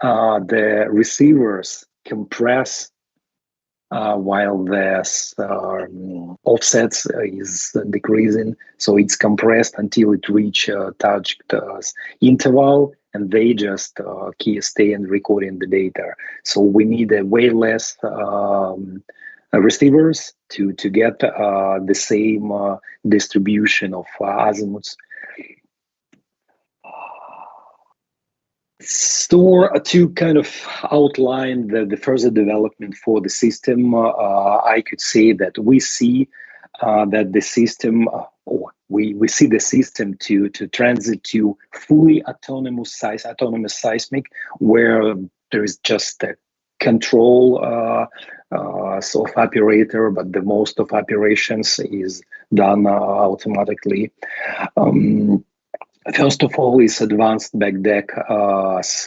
the receivers compress while the offsets is decreasing. So it's compressed until it reach touched interval, and they just stay and recording the data. So we need a way less receivers to get the same distribution of azimuths. So to kind of outline the further development for the system, I could say that we see that the system, we see the system to transit to fully autonomous seismic, where there is just a control of operator, but the most of operations is done automatically. First of all, is advanced backdeck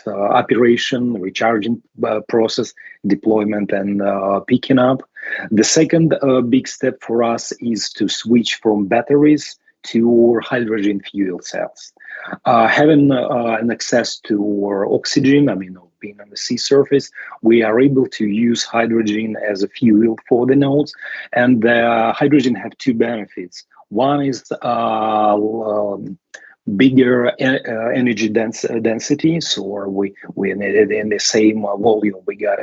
operation, recharging process, deployment, and picking up. The second big step for us is to switch from batteries to hydrogen fuel cells. Having an access to oxygen, I mean, being on the sea surface, we are able to use hydrogen as a fuel for the nodes, and hydrogen have two benefits. One is bigger energy density, so we need it in the same volume. We got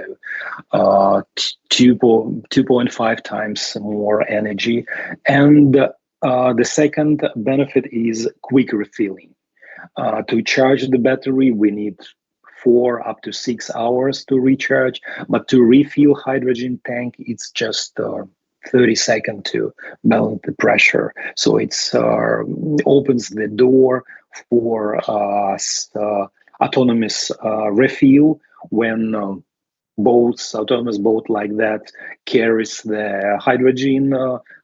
2.5 times more energy, and the second benefit is quick refilling. To charge the battery, we need 4 up to 6 hours to recharge, but to refill hydrogen tank, it's just 30 seconds to balance the pressure. So it's opens the door for autonomous refuel when autonomous boat like that carries the hydrogen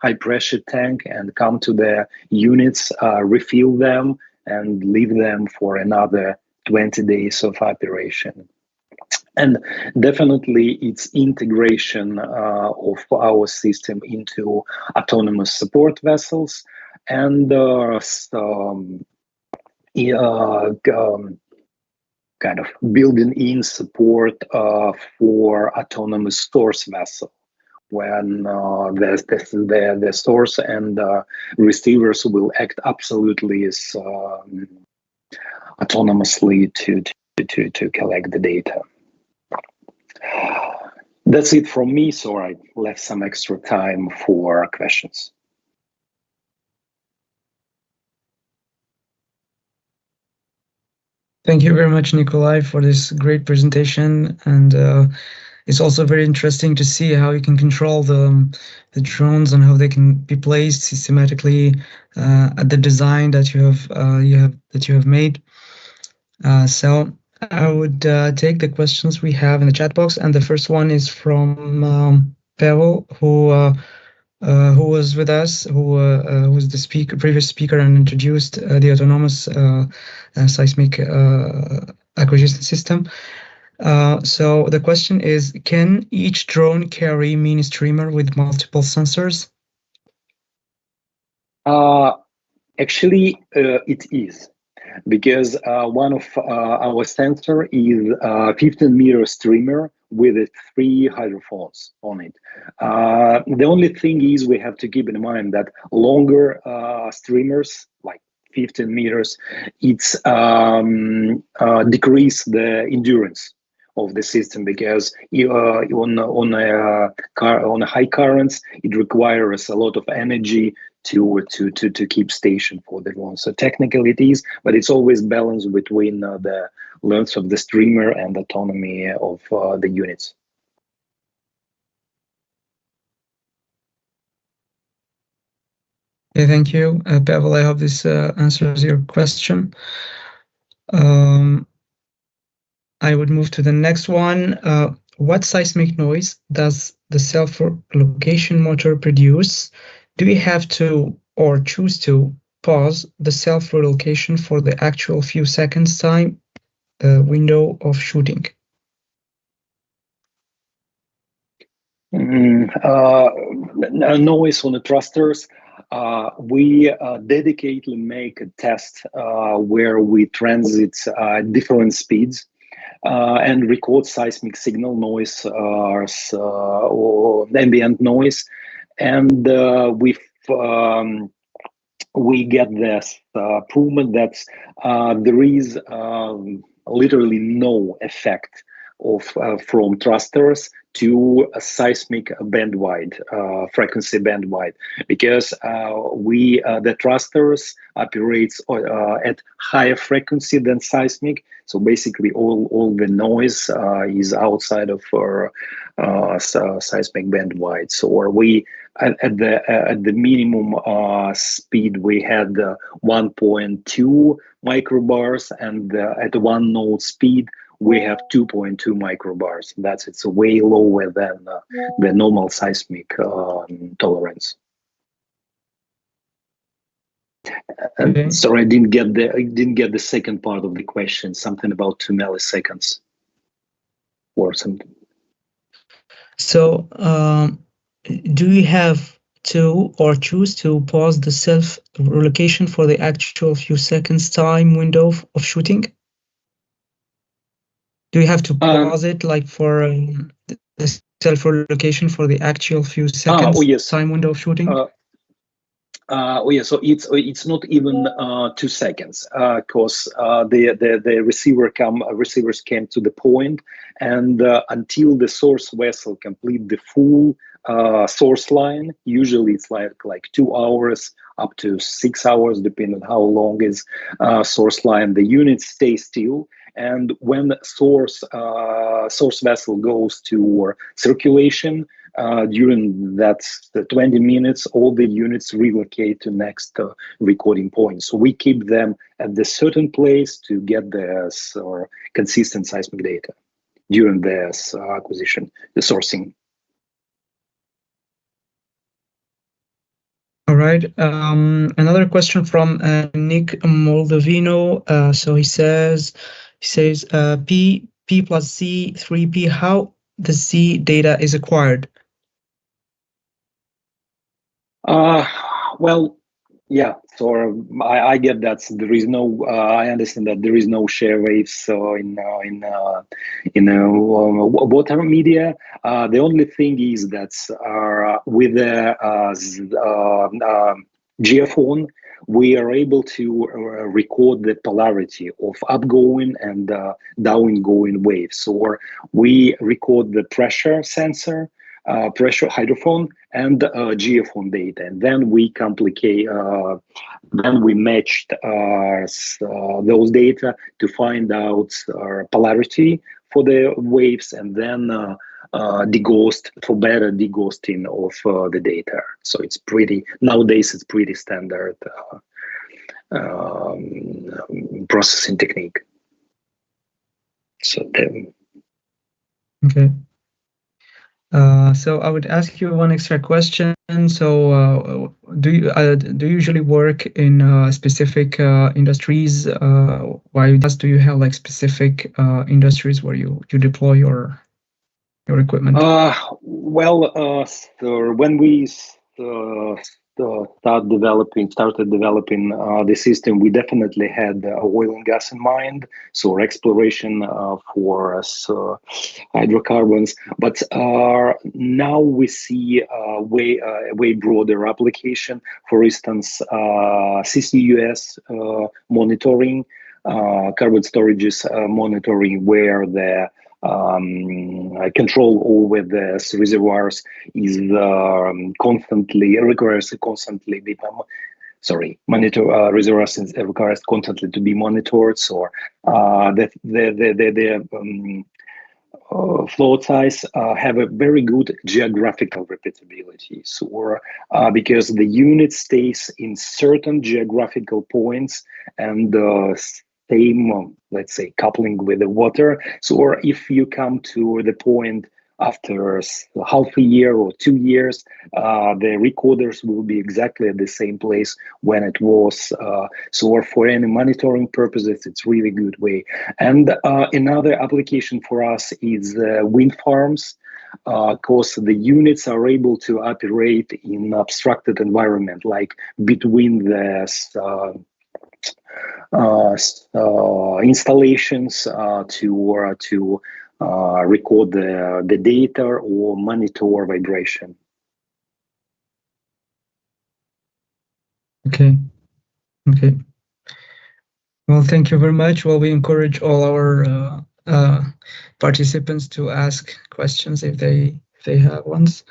high pressure tank and come to the units, refill them and leave them for another 20 days of operation. And definitely its integration of our system into autonomous support vessels and kind of building in support for autonomous source vessel when the source and receivers will act absolutely as autonomously to collect the data. That's it from me, so I left some extra time for questions. Thank you very much, Nikolay, for this great presentation. And it's also very interesting to see how you can control the drones and how they can be placed systematically at the design that you have made. So I would take the questions we have in the chat box, and the first one is from Pavel, who was with us, who was the previous speaker and introduced the autonomous seismic acquisition system. So the question is, can each drone carry mini streamer with multiple sensors? Actually, it is, because one of our sensor is 15-meter streamer with 3 hydrophones on it. The only thing is we have to keep in mind that longer streamers, like 15 meters, it's decrease the endurance of the system, because on a high currents it requires a lot of energy to keep station for the drone. So technically it is, but it's always balanced between the length of the streamer and autonomy of the units. Okay, thank you, Pavel. I hope this answers your question. I would move to the next one. What seismic noise does the self-relocation motor produce? Do we have to or choose to pause the self-relocation for the actual few seconds time window of shooting? Noise on the thrusters. We dedicatedly make a test where we transit different speeds and record seismic signal noise or ambient noise, and we get this proven that there is literally no effect of from thrusters to a seismic bandwidth, frequency bandwidth, because the thrusters operates at higher frequency than seismic. So basically, all the noise is outside of seismic bandwidth. So we at the minimum speed we had 1.2 microbars, and at 1 node speed we have 2.2 microbars. It's way lower than the normal seismic tolerance. Okay. Sorry, I didn't get the second part of the question. Something about 2 milliseconds or something. So, do you have to or choose to pause the self-relocation for the actual few seconds time window of shooting? Do you have to pause it like for the self-relocation for the actual few seconds time window of shooting? So it's not even 2 seconds, because the receivers came to the point, and until the source vessel complete the full source line, usually it's like 2 hours up to 6 hours, depending on how long is source line. The units stay still, and when source vessel goes to circulation, during that the 20 minutes, all the units relocate to next recording point. So we keep them at the certain place to get the consistent seismic data during this acquisition, the sourcing. All right. Another question from Nick Moldovino. So he says P plus Z 3P. How the Z data is acquired? Well, yeah. So I get that there is no. I understand that there is no share waves in water media. The only thing is that with the geophone, we are able to record the polarity of upgoing and downgoing waves. So we record the pressure sensor, pressure hydrophone, and geophone data, and then we then we matched those data to find out polarity for the waves, and then deghost for better deghosting of the data. So it's nowadays it's pretty standard processing technique. So okay. So I would ask you one extra question. So do you usually work in specific industries? Why do you have like specific industries where you deploy your equipment? So when we started developing the system, we definitely had oil and gas in mind, so exploration for hydrocarbons. But now we see way broader application. For instance, CCUS monitoring, carbon storages monitoring, where the control over the reservoirs is requires constantly reservoirs requires constantly to be monitored. So the float size have a very good geographical repeatability. So because the unit stays in certain geographical points and same, let's say, coupling with the water. So, or if you come to the point after half a year or 2 years, the recorders will be exactly at the same place when it was. So, for any monitoring purposes, it's really good way. And another application for us is wind farms. Because the units are able to operate in obstructed environment, like between the installations to record the data or monitor vibration. Okay. Well, thank you very much. Well, we encourage all our participants to ask questions if they have ones.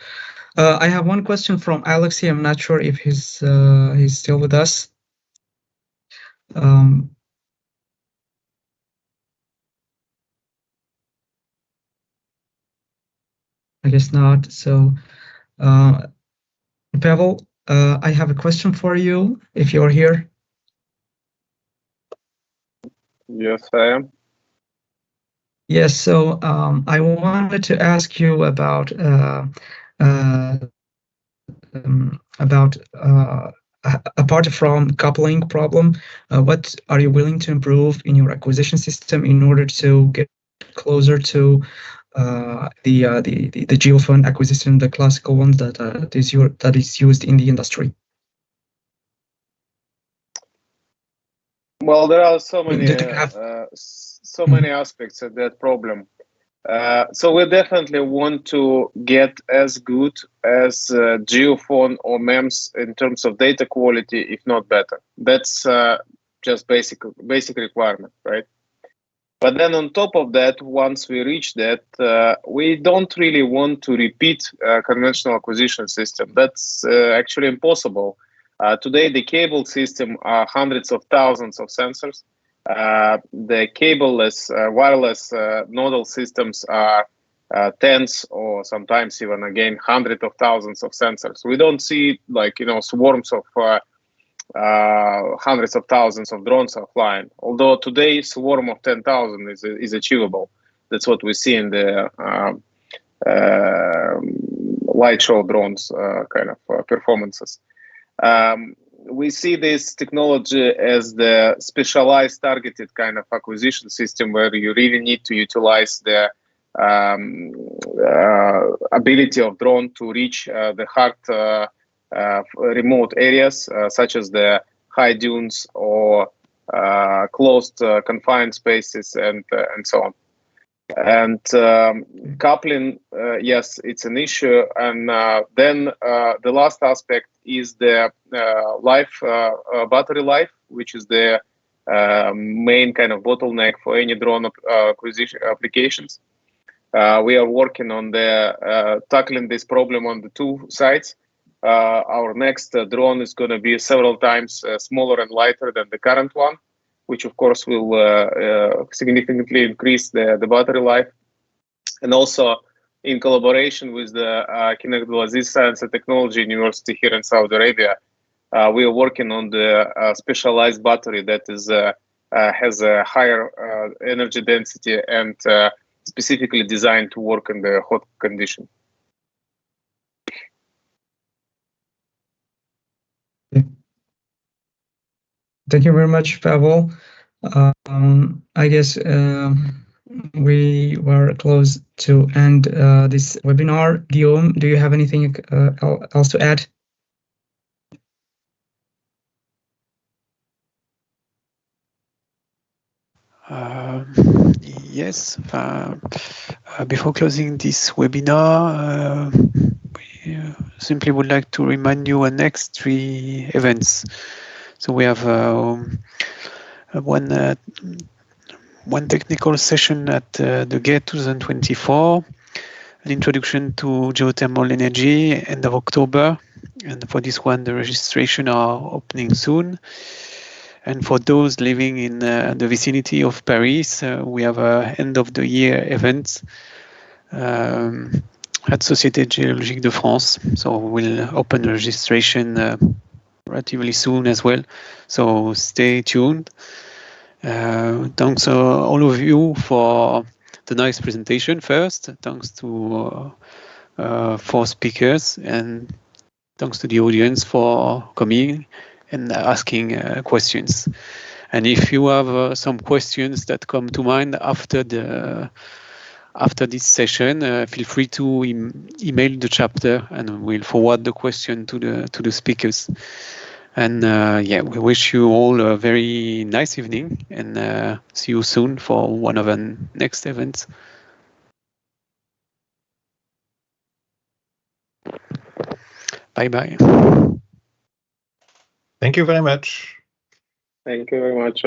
I have one question from Alexey. I'm not sure if he's still with us. I guess not. So, Pavel, I have a question for you, if you're here. Yes, I am. Yes, so I wanted to ask you about apart from coupling problem, what are you willing to improve in your acquisition system in order to get closer to the geophone acquisition, the classical ones that is used in the industry? Well, there are so many aspects of that problem. So we definitely want to get as good as geophone or MEMS in terms of data quality, if not better. That's just basic requirement, right? But then on top of that, once we reach that, we don't really want to repeat conventional acquisition system. That's actually impossible. Today, the cable system are hundreds of thousands of sensors. The cableless, wireless nodal systems are tens or sometimes even again hundreds of thousands of sensors. We don't see like swarms of hundreds of thousands of drones are flying. Although today swarm of 10,000 is achievable. That's what we see in the light show drones kind of performances. We see this technology as the specialized targeted kind of acquisition system where you really need to utilize the ability of drone to reach the hard remote areas such as the high dunes or closed confined spaces and so on. And coupling, yes, it's an issue. And then the last aspect is the battery life, which is the main kind of bottleneck for any drone acquisition applications. We are working on the tackling this problem on the two sides. Our next drone is going to be several times smaller and lighter than the current one, which of course will significantly increase the battery life. And also in collaboration with the King Abdulaziz Science and Technology University here in Saudi Arabia, we are working on the specialized battery that is has a higher energy density and specifically designed to work in the hot condition. Thank you very much, Pavel. I guess we were close to end this webinar. Guillaume, do you have anything else to add? Yes. Before closing this webinar, we simply would like to remind you our next 3 events. So we have one technical session at the GATE 2024, an introduction to geothermal energy, end of October. And for this one, the registration are opening soon. And for those living in the vicinity of Paris, we have a end of the year event at Société Géologique de France. So we'll open registration relatively soon as well. So stay tuned. Thanks all of you for the nice presentation first. Thanks to 4 speakers, and thanks to the audience for coming and asking questions. And if you have some questions that come to mind after this session, feel free to email the chapter, and we'll forward the question to the speakers. And yeah, we wish you all a very nice evening, and see you soon for one of our next events. Bye-bye. Thank you very much. Thank you very much.